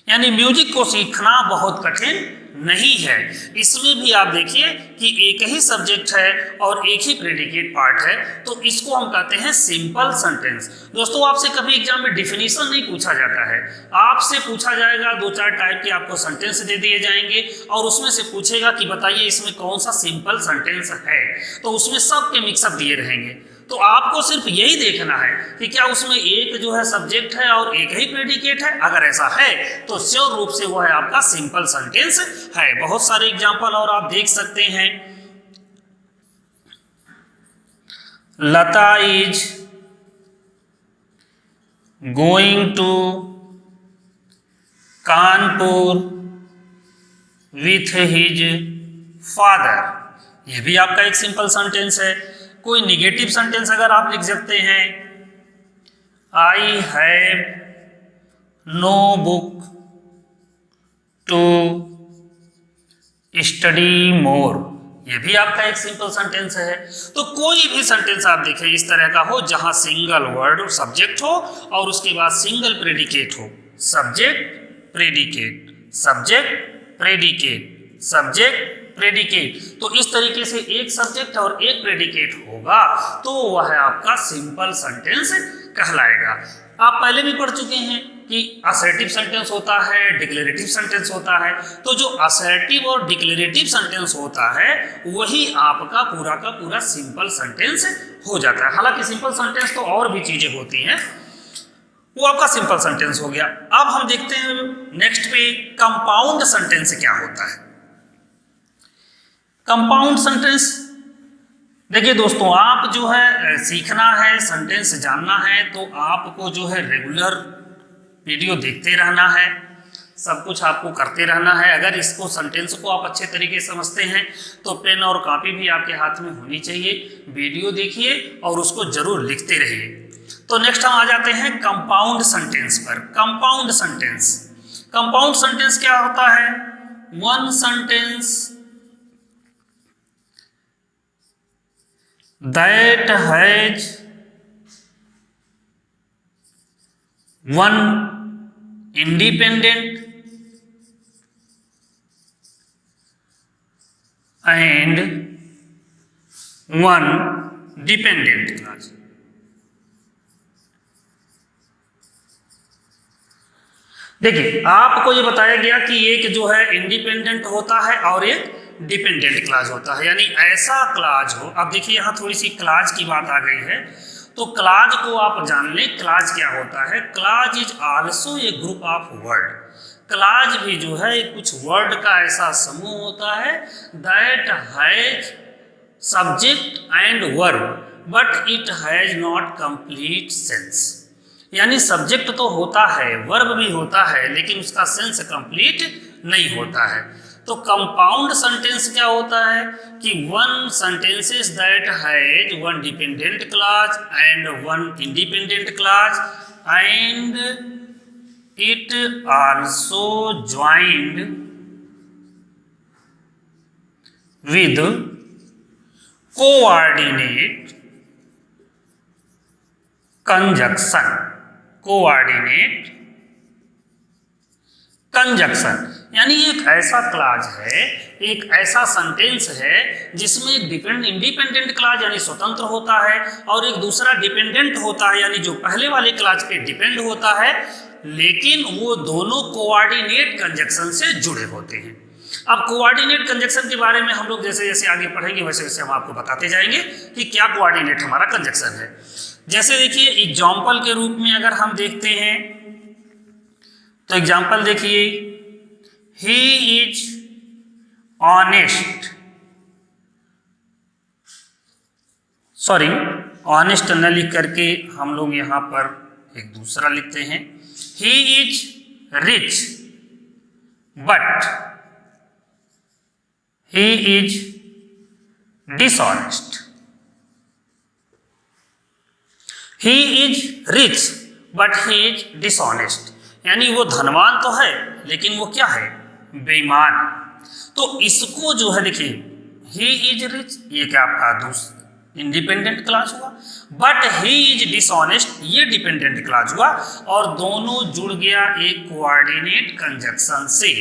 यानी म्यूजिक को सीखना बहुत कठिन नहीं है। इसमें भी आप देखिए कि एक ही सब्जेक्ट है और एक ही प्रेडिकेट पार्ट है, तो इसको हम कहते हैं सिंपल सेंटेंस। दोस्तों आपसे कभी एग्जाम में डिफिनीशन नहीं पूछा जाता है, आपसे पूछा जाएगा दो चार टाइप के आपको सेंटेंस दे दिए जाएंगे और उसमें से पूछेगा कि बताइए इसमें कौन सा सिंपल सेंटेंस है, तो उसमें सबके मिक्सअप दिए रहेंगे। तो आपको सिर्फ यही देखना है कि क्या उसमें एक जो है सब्जेक्ट है और एक ही प्रेडिकेट है, अगर ऐसा है तो श्योर रूप से वो है आपका सिंपल सेंटेंस है। बहुत सारे एग्जांपल और आप देख सकते हैं। Lata is going to Kanpur with his father, यह भी आपका एक सिंपल सेंटेंस है। कोई निगेटिव सेंटेंस अगर आप लिख सकते हैं, I have no book to study more, यह भी आपका एक सिंपल सेंटेंस है। तो कोई भी सेंटेंस आप देखें इस तरह का हो जहां सिंगल वर्ड सब्जेक्ट हो और उसके बाद सिंगल प्रेडिकेट हो, subject predicate subject predicate subject predicate, तो इस तरीके से एक सब्जेक्ट और एक प्रेडिकेट होगा तो वह आपका सिंपल सेंटेंस कहलाएगा। आप पहले भी पढ़ चुके हैं कि असर्टिव सेंटेंस होता है, डिक्लेरेटिव सेंटेंस होता है। तो जो असर्टिव और डिक्लेरेटिव सेंटेंस होता है वही आपका पूरा का पूरा सिंपल सेंटेंस हो जाता है। हालांकि सिंपल सेंटेंस तो और भी चीजें होती हैं, वो आपका सिंपल सेंटेंस हो गया। अब हम देखते हैं नेक्स्ट पे कंपाउंड सेंटेंस क्या होता है। कंपाउंड सेंटेंस, देखिए दोस्तों आप जो है सीखना है, सेंटेंस जानना है तो आपको जो है रेगुलर वीडियो देखते रहना है, सब कुछ आपको करते रहना है। अगर इसको सेंटेंस को आप अच्छे तरीके से समझते हैं तो पेन और कॉपी भी आपके हाथ में होनी चाहिए। वीडियो देखिए और उसको जरूर लिखते रहिए। तो नेक्स्ट हम आ जाते हैं कंपाउंड सेंटेंस पर। कंपाउंड सेंटेंस, कंपाउंड सेंटेंस क्या होता है? One sentence that has one independent and one dependent clause। देखिए आपको ये बताया गया कि एक जो है इंडिपेंडेंट होता है और एक डिपेंडेंट क्लाज होता है, यानी ऐसा क्लाज हो। अब देखिए यहाँ थोड़ी सी क्लाज की बात आ गई है, तो क्लाज को आप जान लें। क्लाज क्या होता है? Clause is also a group of word. Clause भी जो है कुछ वर्ड का ऐसा समूह होता है that has subject and verb but it has not complete sense, यानी सब्जेक्ट तो होता है, वर्ब भी होता है, लेकिन उसका सेंस कंप्लीट नहीं होता है। तो कंपाउंड सेंटेंस क्या होता है कि one sentences that has one dependent clause and one independent clause and it also joined with coordinate conjunction. Coordinate conjunction यानी एक ऐसा क्लॉज है, एक ऐसा सेंटेंस है जिसमें एक इंडिपेंडेंट क्लॉज यानी स्वतंत्र होता है और एक दूसरा डिपेंडेंट होता है यानी जो पहले वाले क्लॉज पे डिपेंड होता है, लेकिन वो दोनों कोऑर्डिनेट कंजक्शन से जुड़े होते हैं। अब कोऑर्डिनेट कंजक्शन के बारे में हम लोग जैसे जैसे आगे पढ़ेंगे वैसे वैसे हम आपको बताते जाएंगे कि क्या कोऑर्डिनेट हमारा कंजक्शन है। जैसे देखिए एग्जाम्पल के रूप में अगर हम देखते हैं तो एग्जाम्पल देखिए, he is honest, sorry honest न लिख करके हम लोग यहां पर एक दूसरा लिखते हैं, he is rich but he is dishonest. He is rich but he is dishonest यानी वो धनवान तो है लेकिन वो क्या है, बेईमान। तो इसको जो है देखिए, ही इज रिच ये क्या आपका दूसरा इंडिपेंडेंट क्लॉज हुआ, बट ही इज डिसऑनेस्ट ये डिपेंडेंट क्लॉज हुआ और दोनों जुड़ गया एक कोऑर्डिनेट कंजक्शन से।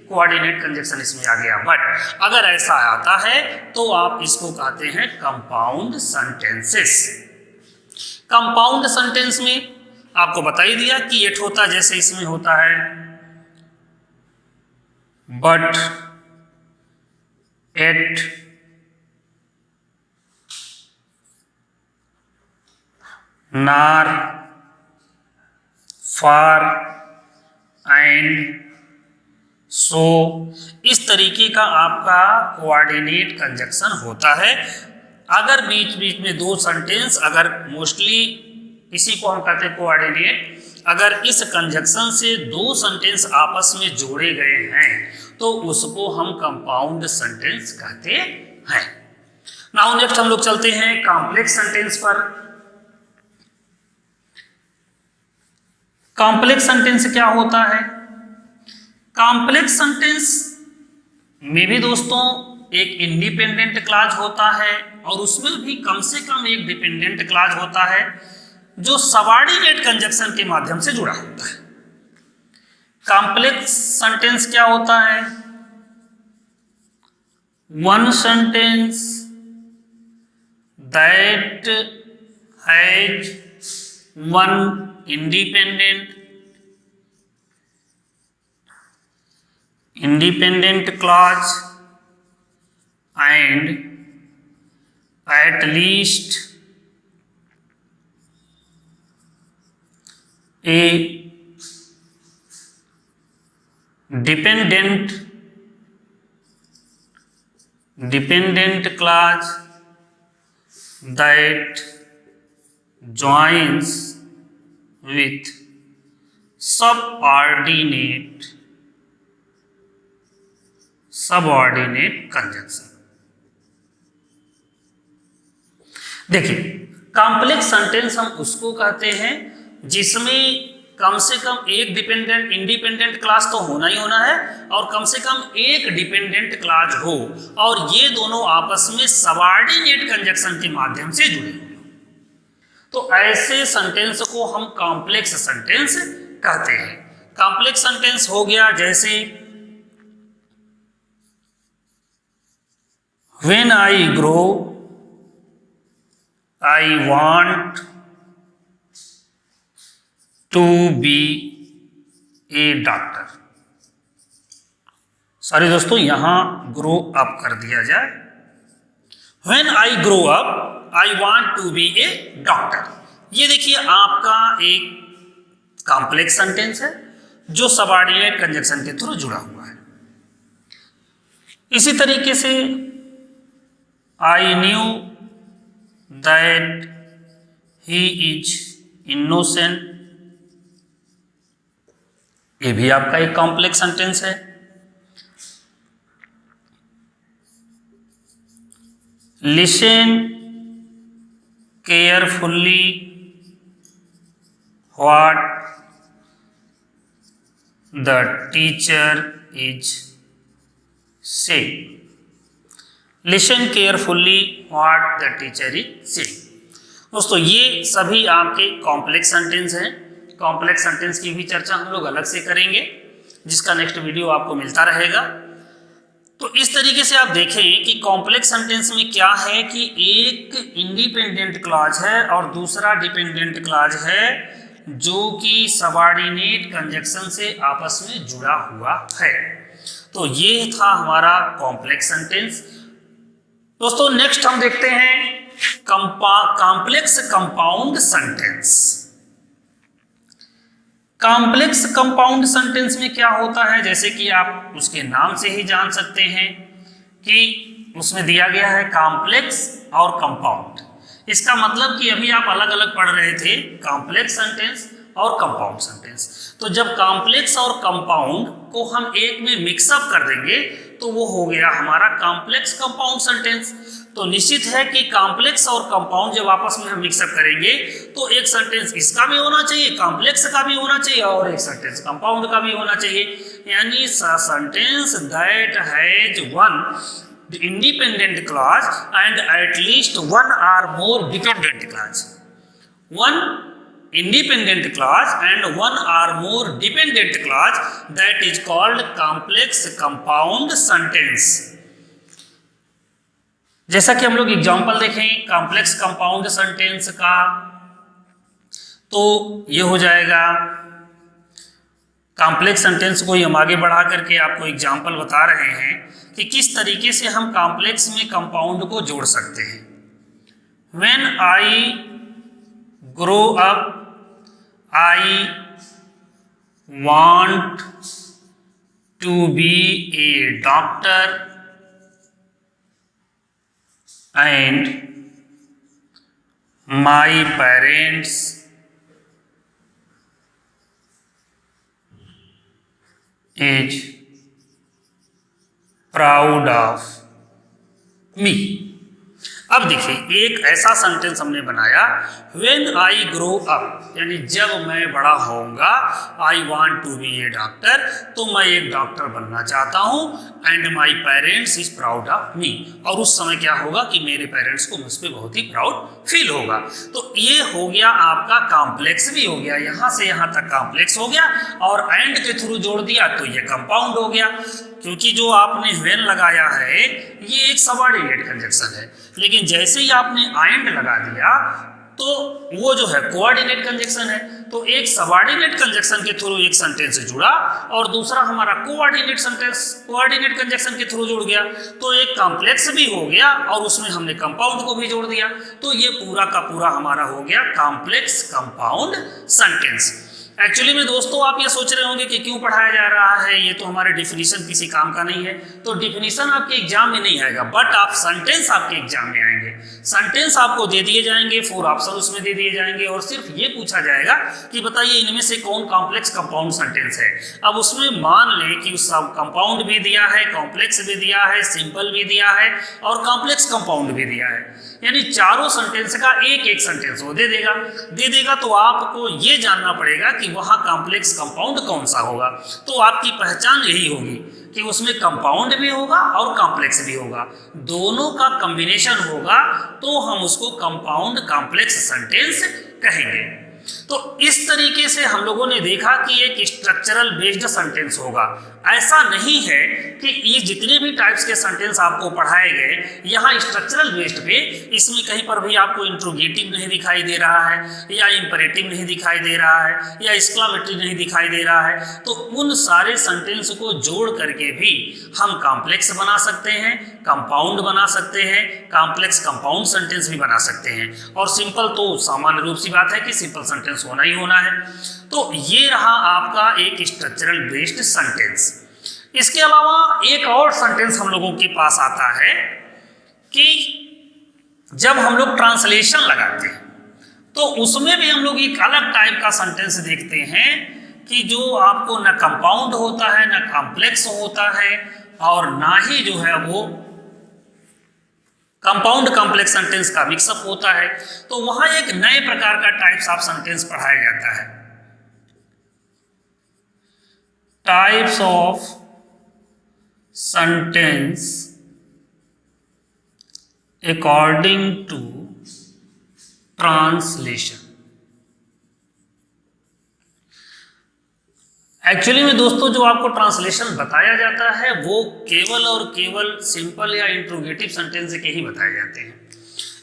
कोऑर्डिनेट कंजक्शन इसमें आ गया, बट अगर ऐसा आता है तो आप इसको कहते हैं कंपाउंड सेंटेंसेस। कंपाउंड सेंटेंस में आपको बता ही दिया कि एट होता जैसे इसमें होता है बट एट नार फार एंड सो, इस तरीके का आपका कोऑर्डिनेट कंजक्शन होता है। अगर बीच बीच में दो सेंटेंस, अगर मोस्टली इसी को हम कहते हैं कोऑर्डिनेट, अगर इस कंजक्शन से दो सेंटेंस आपस में जोड़े गए हैं तो उसको हम कंपाउंड सेंटेंस कहते हैं। नाउ नेक्स्ट हम लोग चलते हैं कॉम्प्लेक्स सेंटेंस पर। कॉम्प्लेक्स सेंटेंस क्या होता है? कॉम्प्लेक्स सेंटेंस में भी दोस्तों एक इंडिपेंडेंट क्लॉज होता है और उसमें भी कम से कम एक डिपेंडेंट क्लॉज होता है जो सबऑर्डिनेट कंजक्शन के माध्यम से जुड़ा होता है। कॉम्प्लेक्स सेंटेंस क्या होता है? One sentence that has one independent clause and at least a dependent clause that joins with subordinate conjunction। देखिए कॉम्प्लेक्स सेंटेंस हम उसको कहते हैं जिसमें कम से कम एक इंडिपेंडेंट क्लॉज तो होना ही होना है और कम से कम एक डिपेंडेंट क्लॉज हो और ये दोनों आपस में सबऑर्डिनेट कंजक्शन के माध्यम से जुड़े हो, तो ऐसे सेंटेंस को हम कॉम्प्लेक्स सेंटेंस कहते हैं। कॉम्प्लेक्स सेंटेंस हो गया जैसे when I grow I want to be a doctor. Sorry दोस्तों यहां ग्रो अप कर दिया जाए, when I grow up I want to be a doctor. ये देखिए आपका एक कॉम्प्लेक्स सेंटेंस है जो सबऑर्डिनेट कंजक्शन के थ्रू जुड़ा हुआ है। इसी तरीके से I knew that he is innocent, ये भी आपका एक कॉम्प्लेक्स सेंटेंस है। Listen carefully what the teacher is saying. Listen carefully what the teacher is saying. दोस्तों ये सभी आपके कॉम्प्लेक्स सेंटेंस हैं। कॉम्प्लेक्स सेंटेंस की भी चर्चा हम लोग अलग से करेंगे, जिसका नेक्स्ट वीडियो आपको मिलता रहेगा। तो इस तरीके से आप देखें कि कॉम्प्लेक्स सेंटेंस में क्या है कि एक इंडिपेंडेंट क्लॉज है और दूसरा डिपेंडेंट क्लॉज है, जो कि सबऑर्डिनेट कंजक्शन से आपस में जुड़ा हुआ है। तो ये था हमारा कॉम्प्लेक्स सेंटेंस। दोस्तों नेक्स्ट हम देखते हैं complex compound sentence. Complex compound sentence में क्या होता है, जैसे कि आप उसके नाम से ही जान सकते हैं कि उसमें दिया गया है कॉम्प्लेक्स और कंपाउंड। इसका मतलब कि अभी आप अलग अलग पढ़ रहे थे, कॉम्प्लेक्स सेंटेंस और कंपाउंड सेंटेंस। तो जब कॉम्प्लेक्स और कंपाउंड को हम एक में मिक्सअप कर देंगे तो वो हो गया हमारा कॉम्प्लेक्स कंपाउंड सेंटेंस। तो निश्चित है कि कॉम्प्लेक्स और कंपाउंड जब आपस में हम मिक्सअप करेंगे तो एक सेंटेंस इसका भी होना चाहिए, कॉम्प्लेक्स का भी होना चाहिए, और एक सेंटेंस कंपाउंड का भी होना चाहिए। यानी sentence that has one independent clause and at least one or more dependent clause. One independent clause and one or more dependent clause, that is called complex compound sentence। जैसा कि हम लोग example देखें कॉम्प्लेक्स कंपाउंड सेंटेंस का, तो ये हो जाएगा कॉम्प्लेक्स सेंटेंस को ही हम आगे बढ़ा करके आपको एग्जांपल बता रहे हैं कि किस तरीके से हम कॉम्प्लेक्स में कंपाउंड को जोड़ सकते हैं। When I grow up, I want to be a doctor and my parents is proud of me। अब देखिए एक ऐसा सेंटेंस हमने बनाया, When I grow up, यानी जब मैं बड़ा होऊंगा, I want to be a doctor, तो मैं एक डॉक्टर बनना चाहता हूँ, and my parents is proud of me, और उस समय क्या होगा कि मेरे पेरेंट्स को मुझ पर बहुत ही प्राउड फील होगा। तो ये हो गया आपका कॉम्प्लेक्स भी हो गया, यहाँ से यहाँ तक कॉम्प्लेक्स हो गया, और एंड के थ्रू जोड़ दिया तो ये कंपाउंड हो गया, क्योंकि जो आपने व्हेन लगाया है ये एक सबऑर्डिनेट कंजक्शन है, लेकिन जैसे ही आपने एंड लगा दिया तो वो जो है कोऑर्डिनेट कंजक्शन है। तो एक सबऑर्डिनेट कंजक्शन के थ्रू एक सेंटेंस जुड़ा और दूसरा हमारा कोऑर्डिनेट कंजक्शन के थ्रू जुड़ गया, तो एक कॉम्प्लेक्स भी हो गया और उसमें हमने कंपाउंड को भी जोड़ दिया। तो ये पूरा का पूरा हमारा हो गया कॉम्प्लेक्स कंपाउंड सेंटेंस। एक्चुअली में दोस्तों आप ये सोच रहे होंगे कि क्यों पढ़ाया जा रहा है, ये तो हमारे डिफिनीशन किसी काम का नहीं है। तो डिफिनीशन आपके एग्जाम में नहीं आएगा, बट आप सेंटेंस आपके एग्जाम में आएंगे। सेंटेंस आपको दे दिए जाएंगे, 4 ऑप्शन उसमें दे दिए जाएंगे और सिर्फ ये पूछा जाएगा कि बताइए इनमें से कौन कॉम्प्लेक्स कंपाउंड सेंटेंस है। अब उसमें मान लें कि उस कंपाउंड भी दिया है, कॉम्प्लेक्स भी दिया है, सिंपल भी दिया है और कॉम्प्लेक्स कंपाउंड भी दिया है, यानी चारों सेंटेंस का एक एक सेंटेंस वो दे देगा। तो आपको ये जानना पड़ेगा कि वहाँ कॉम्प्लेक्स कंपाउंड कौन सा होगा। तो आपकी पहचान यही होगी कि उसमें कंपाउंड भी होगा और कॉम्प्लेक्स भी होगा, दोनों का कॉम्बिनेशन होगा, तो हम उसको कंपाउंड कॉम्प्लेक्स सेंटेंस कहेंगे। तो इस तरीके से हम लोगों ने देखा कि एक स्ट्रक्चरल बेस्ड सेंटेंस होगा। ऐसा नहीं है कि ये जितने भी टाइप्स के सेंटेंस आपको पढ़ाए गए यहाँ स्ट्रक्चरल बेस्ड पे, इसमें कहीं पर भी आपको इंट्रोगेटिव नहीं दिखाई दे रहा है या इंपरेटिव नहीं दिखाई दे रहा है या एक्सक्लामेटरी नहीं दिखाई दे रहा है, तो उन सारे सेंटेंस को जोड़ करके भी हम कॉम्प्लेक्स बना सकते हैं, कंपाउंड बना सकते हैं, कॉम्प्लेक्स कंपाउंड सेंटेंस भी बना सकते हैं। और सिंपल तो सामान्य रूप सी बात है कि सिंपल सेंटेंस होना ही होना है। तो ये रहा आपका एक स्ट्रक्चरल बेस्ड सेंटेंस। इसके अलावा एक और सेंटेंस हम लोगों के पास आता है कि जब हम लोग ट्रांसलेशन लगाते हैं तो उसमें भी हम लोग एक अलग टाइप का सेंटेंस देखते हैं कि जो आपको न कंपाउंड होता है, न कॉम्प्लेक्स होता है और ना ही जो है वो कंपाउंड कॉम्प्लेक्स सेंटेंस का मिक्सअप होता है। तो वहां एक नए प्रकार का टाइप्स ऑफ सेंटेंस पढ़ाया जाता है। Types of sentence according to translation. Actually में दोस्तों जो आपको ट्रांसलेशन बताया जाता है वो केवल और केवल सिंपल या इंट्रोगेटिव सेंटेंस के ही बताए जाते हैं।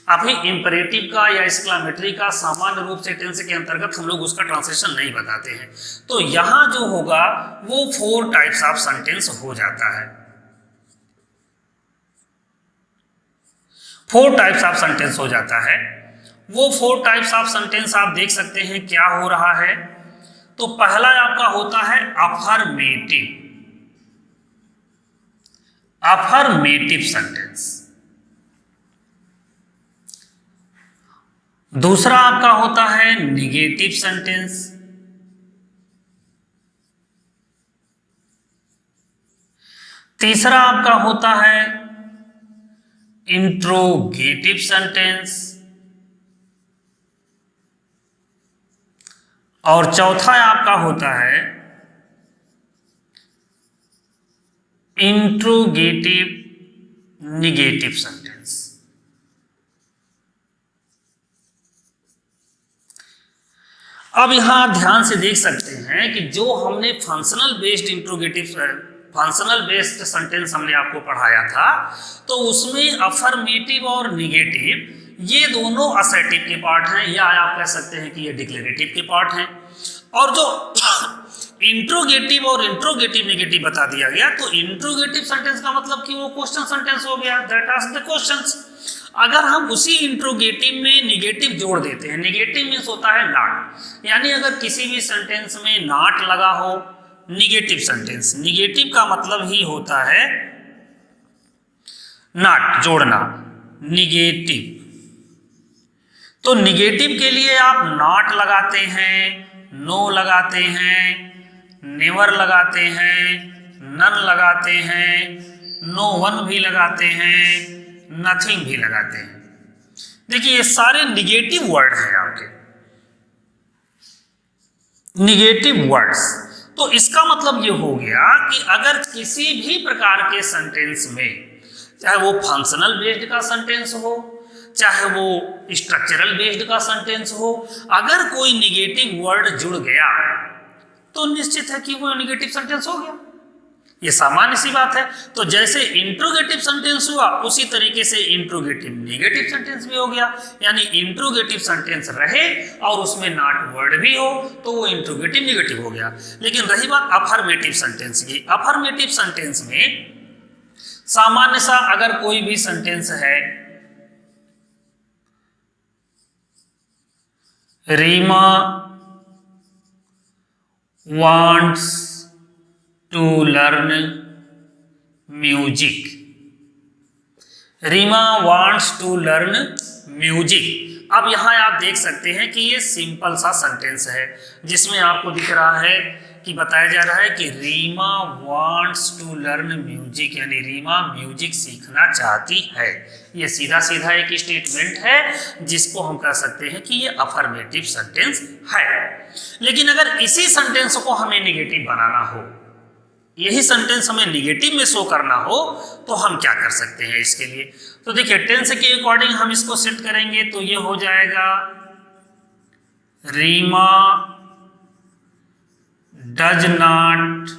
अभी इंपरेटिव का या एक्सक्लामेटरी का सामान्य रूप से टेंस के अंतर्गत हम लोग उसका ट्रांसलेशन नहीं बताते हैं। तो यहां जो होगा वो 4 टाइप्स ऑफ सेंटेंस हो जाता है। 4 टाइप्स ऑफ सेंटेंस हो जाता है। वो 4 टाइप्स ऑफ सेंटेंस आप देख सकते हैं क्या हो रहा है। तो पहला आपका होता है अफर्मेटिव, अफर्मेटिव सेंटेंस। दूसरा आपका होता है निगेटिव सेंटेंस। तीसरा आपका होता है इंट्रोगेटिव सेंटेंस। और चौथा आपका होता है इंट्रोगेटिव निगेटिव सेंटेंस। अब यहां आप ध्यान से देख सकते हैं कि जो हमने functional based interrogative functional based sentence हमने आपको पढ़ाया था, तो उसमें अफर्मेटिव और निगेटिव ये दोनों असर्टिव के पार्ट हैं, या आप कह सकते हैं कि ये डिक्लेरेटिव के पार्ट हैं। और जो इंट्रोगेटिव और इंट्रोगेटिव निगेटिव बता दिया गया, तो इंट्रोगेटिव सेंटेंस का मतलब कि वो क्वेश्चन सेंटेंस हो गया, दैट आस्क द क्वेश्चंस। अगर हम उसी इंट्रोगेटिव में निगेटिव जोड़ देते हैं, निगेटिव मीन्स होता है नॉट, यानी अगर किसी भी सेंटेंस में नॉट लगा हो, निगेटिव सेंटेंस, निगेटिव का मतलब ही होता है नॉट जोड़ना, निगेटिव। तो निगेटिव के लिए आप नॉट लगाते हैं, नो लगाते हैं, नेवर लगाते हैं, नन लगाते हैं, नो वन भी लगाते हैं, नथिंग भी लगाते हैं। देखिए ये सारे निगेटिव वर्ड हैं आपके, निगेटिव वर्ड्स। तो इसका मतलब ये हो गया कि अगर किसी भी प्रकार के सेंटेंस में, चाहे वो फंक्शनल बेस्ड का सेंटेंस हो, चाहे वो स्ट्रक्चरल बेस्ड का सेंटेंस हो, अगर कोई निगेटिव वर्ड जुड़ गया तो निश्चित है कि वो निगेटिव सेंटेंस हो गया। ये सामान्य सी बात है। तो जैसे इंट्रोगेटिव सेंटेंस हुआ, उसी तरीके से इंट्रोगेटिव नेगेटिव सेंटेंस भी हो गया। यानी इंट्रोगेटिव सेंटेंस रहे और उसमें नॉट वर्ड भी हो तो वो इंट्रोगेटिव नेगेटिव हो गया। लेकिन रही बात अफर्मेटिव सेंटेंस की, अफर्मेटिव सेंटेंस में सामान्य सा अगर कोई भी सेंटेंस है, Reema wants to learn music, Reema wants to learn music। अब यहां आप देख सकते हैं कि ये सिंपल सा सेंटेंस है जिसमें आपको दिख रहा है कि बताया जा रहा है कि Reema wants to learn music, यानी रीमा म्यूजिक सीखना चाहती है। ये सीधा सीधा एक स्टेटमेंट है जिसको हम कह सकते हैं कि ये अफर्मेटिव सेंटेंस है। लेकिन अगर इसी सेंटेंस को हमें निगेटिव बनाना हो, यही सेंटेंस हमें निगेटिव में शो करना हो, तो हम क्या कर सकते हैं इसके लिए? तो देखिए टेंस के अकॉर्डिंग हम इसको सेट करेंगे तो ये हो जाएगा Reema does not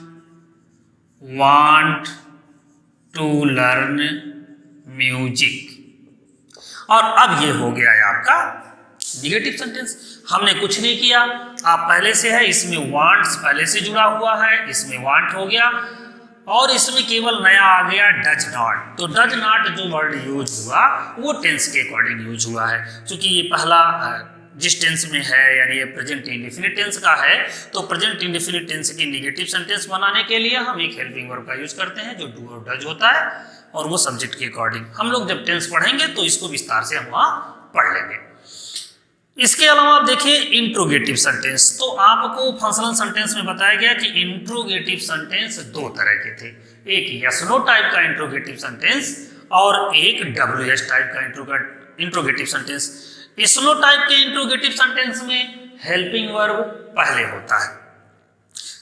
want to learn music. और अब ये हो गया है आपका निगेटिव सेंटेंस। हमने कुछ नहीं किया, आप पहले से है, इसमें वांट्स पहले से जुड़ा हुआ है, इसमें वांट हो गया और इसमें केवल नया आ गया डज नॉट। तो डज नॉट जो वर्ड यूज हुआ वो टेंस के अकॉर्डिंग यूज हुआ है। क्योंकि ये पहला जिस टेंस में है, यानी ये प्रेजेंट इंडेफिनिट टेंस का है, तो प्रेजेंट इंडेफिनिट टेंस की निगेटिव सेंटेंस बनाने के लिए हम एक हेल्पिंग वर्ब का यूज करते हैं जो डू और डज होता है, और वो सब्जेक्ट के अकॉर्डिंग। हम लोग जब टेंस पढ़ेंगे तो इसको विस्तार से हम वहां पढ़ लेंगे। इसके अलावा आप देखिए इंट्रोगेटिव सेंटेंस। तो आपको फंक्शनल सेंटेंस में बताया गया कि इंट्रोगेटिव सेंटेंस 2 तरह के थे, एक यस नो टाइप का इंट्रोगेटिव सेंटेंस और एक WH टाइप का interrogative sentence. Yes no type के इंट्रोगेटिव सेंटेंस में हेल्पिंग वर्ब पहले होता है,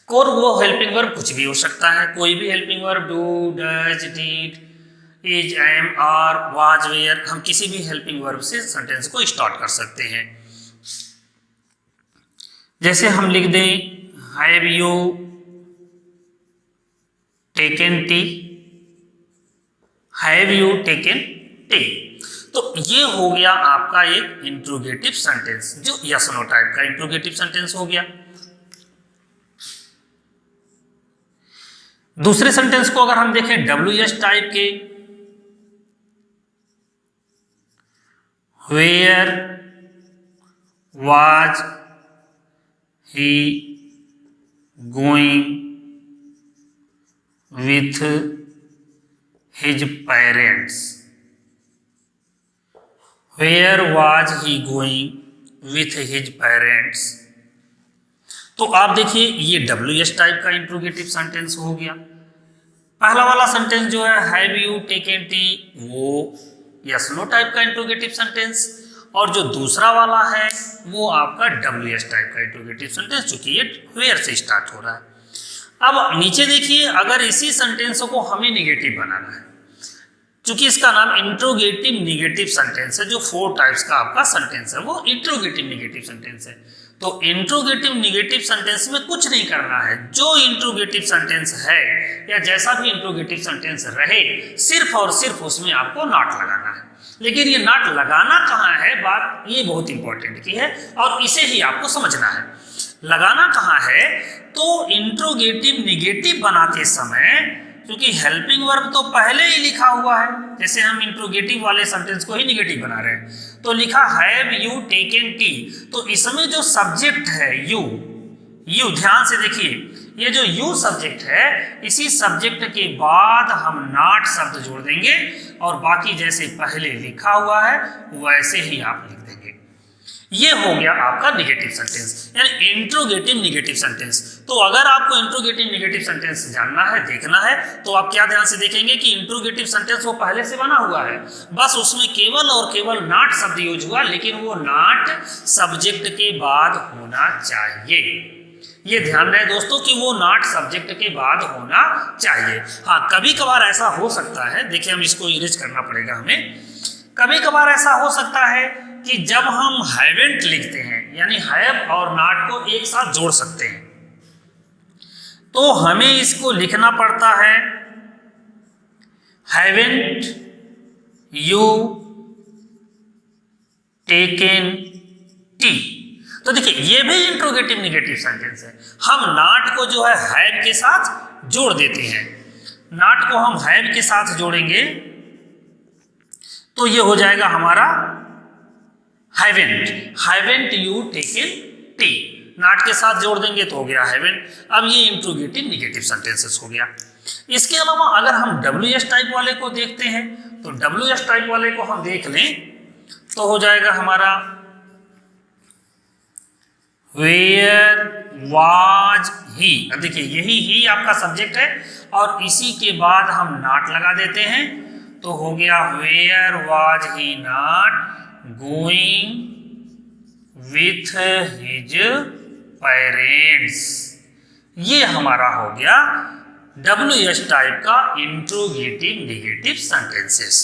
और वो हेल्पिंग वर्ब कुछ भी हो सकता है, कोई भी helping verb, do, does, did, is, am, are, was, were, हम किसी भी हेल्पिंग वर्ब से सेंटेंस को स्टार्ट कर सकते हैं। जैसे हम लिख दें have you taken tea, have you taken tea, तो ये हो गया आपका एक इंट्रोगेटिव सेंटेंस, जो यस नो टाइप का इंट्रोगेटिव सेंटेंस हो गया। दूसरे सेंटेंस को अगर हम देखें WS टाइप के, where was he going with his parents, where was he going with his parents, तो आप देखिए ये WS टाइप का इंट्रोगेटिव सेंटेंस हो गया। पहला वाला सेंटेंस जो है हैव यू टेकन टी, वो यस नो टाइप का इंट्रोगेटिव सेंटेंस, और जो दूसरा वाला है वो आपका WS टाइप का इंट्रोगेटिव सेंटेंस, चूंकि ये वेयर से स्टार्ट हो रहा है। अब नीचे देखिए, अगर इसी सेंटेंस को हमें निगेटिव बनाना है, चूंकि इसका नाम इंट्रोगेटिव निगेटिव सेंटेंस है, जो 4 टाइप्स का आपका सेंटेंस है वो इंट्रोगेटिव निगेटिव सेंटेंस है। तो इंट्रोगेटिव निगेटिव सेंटेंस में कुछ नहीं करना है, जो इंट्रोगेटिव सेंटेंस है या जैसा भी इंट्रोगेटिव सेंटेंस रहे, सिर्फ और सिर्फ उसमें आपको नॉट लगाना है। लेकिन ये नॉट लगाना कहाँ है, बात ये बहुत इंपॉर्टेंट की है और इसे ही आपको समझना है। लगाना कहाँ है, तो इंट्रोगेटिव निगेटिव बनाते समय, क्योंकि हेल्पिंग वर्ब तो पहले ही लिखा हुआ है, जैसे हम इंट्रोगेटिव वाले सेंटेंस को ही निगेटिव बना रहे हैं, तो लिखा हैव यू टेकन टी, तो इसमें जो सब्जेक्ट है यू, ध्यान से देखिए, ये जो यू सब्जेक्ट है, इसी सब्जेक्ट के बाद हम नॉट शब्द जोड़ देंगे और बाकी जैसे पहले लिखा हुआ है वैसे ही आप लिख देंगे। ये हो गया आपका निगेटिव सेंटेंस, यानी इंट्रोगेटिव निगेटिव सेंटेंस। तो अगर आपको इंट्रोगेटिव निगेटिव सेंटेंस जानना है, देखना है, तो आप क्या ध्यान से देखेंगे कि इंट्रोगेटिव सेंटेंस वो पहले से बना हुआ है, बस उसमें केवल और केवल नॉट शब्द यूज हुआ, लेकिन वो नॉट सब्जेक्ट के बाद होना चाहिए। ये ध्यान रहे दोस्तों कि वो नॉट सब्जेक्ट के बाद होना चाहिए। हाँ, कभी कभार ऐसा हो सकता है, देखिए हम इसको इरेज करना पड़ेगा हमें, कभी कभार ऐसा हो सकता है कि जब हम हैवेंट लिखते हैं, यानी हैव और नॉट को एक साथ जोड़ सकते हैं, तो हमें इसको लिखना पड़ता है हैवेंट यू टेकन टी। तो देखिए ये भी इंट्रोगेटिव निगेटिव सेंटेंस है, हम नॉट को जो है हैव के साथ जोड़ देते हैं, नॉट को हम हैव के साथ जोड़ेंगे तो ये हो जाएगा हमारा haven't you taken T, not के साथ जोड़ देंगे तो हो गया हैवेंट। अब ये इंट्रोगेटिव निगेटिव सेंटेंसेस हो गया। इसके अलावा अगर हम WS टाइप वाले को देखते हैं, तो WS टाइप वाले को हम देख लें तो हो जाएगा हमारा वेयर वाज ही। अब देखिए यही ही आपका सब्जेक्ट है और इसी के बाद हम नॉट लगा देते हैं, तो हो गया where was he not going with his parents. ये हमारा हो गया WS टाइप का इंट्रोगेटिव निगेटिव सेंटेंसेस।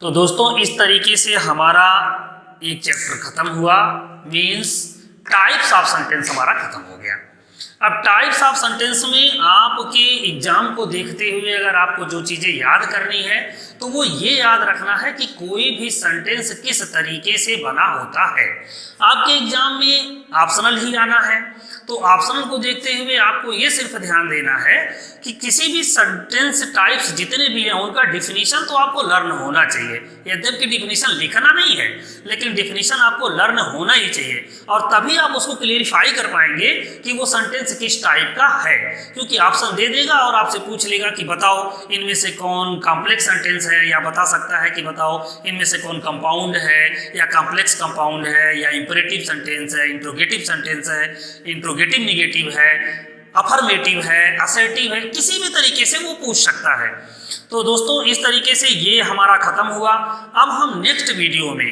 तो दोस्तों इस तरीके से हमारा एक चैप्टर खत्म हुआ, मीन्स टाइप्स ऑफ सेंटेंस हमारा खत्म हो गया। अब टाइप्स ऑफ सेंटेंस में आपके एग्जाम को देखते हुए अगर आपको जो चीज़ें याद करनी है तो वो ये याद रखना है कि कोई भी सेंटेंस किस तरीके से बना होता है। आपके एग्जाम में ऑप्शनल ही आना है, तो ऑप्शनल को देखते हुए आपको ये सिर्फ ध्यान देना है कि किसी भी सेंटेंस टाइप्स जितने भी हैं उनका डिफिनीशन तो आपको लर्न होना चाहिए। यद्यपि डिफिनीशन लिखना नहीं है, लेकिन डिफिनीशन आपको लर्न होना ही चाहिए और तभी आप उसको क्लियरिफाई कर पाएंगे कि वो सेंटेंस किस टाइप का है। क्योंकि ऑप्शन दे देगा और आपसे पूछ लेगा कि बताओ इनमें से कौन कॉम्प्लेक्स सेंटेंस है, या बता सकता है कि बताओ इनमें से कौन कंपाउंड है या कॉम्प्लेक्स कंपाउंड है, या इंपरेटिव सेंटेंस है, इंट्रोगेटिव सेंटेंस है, इंट्रोगेटिव निगेटिव है, अफर्मेटिव है, असर्टिव है, किसी भी तरीके से वो पूछ सकता है। तो दोस्तों इस तरीके से ये हमारा खत्म हुआ। अब हम नेक्स्ट वीडियो में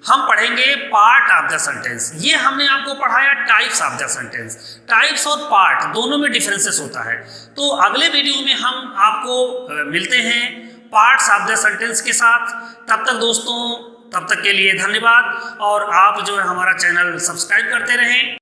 हम पढ़ेंगे पार्ट ऑफ द सेंटेंस। ये हमने आपको पढ़ाया types of the sentence. Types और पार्ट दोनों में डिफरेंसेस होता है। तो अगले वीडियो में हम आपको मिलते हैं पार्ट्स ऑफ द सेंटेंस के साथ। तब तक दोस्तों, तब तक के लिए धन्यवाद, और आप जो है हमारा चैनल सब्सक्राइब करते रहें।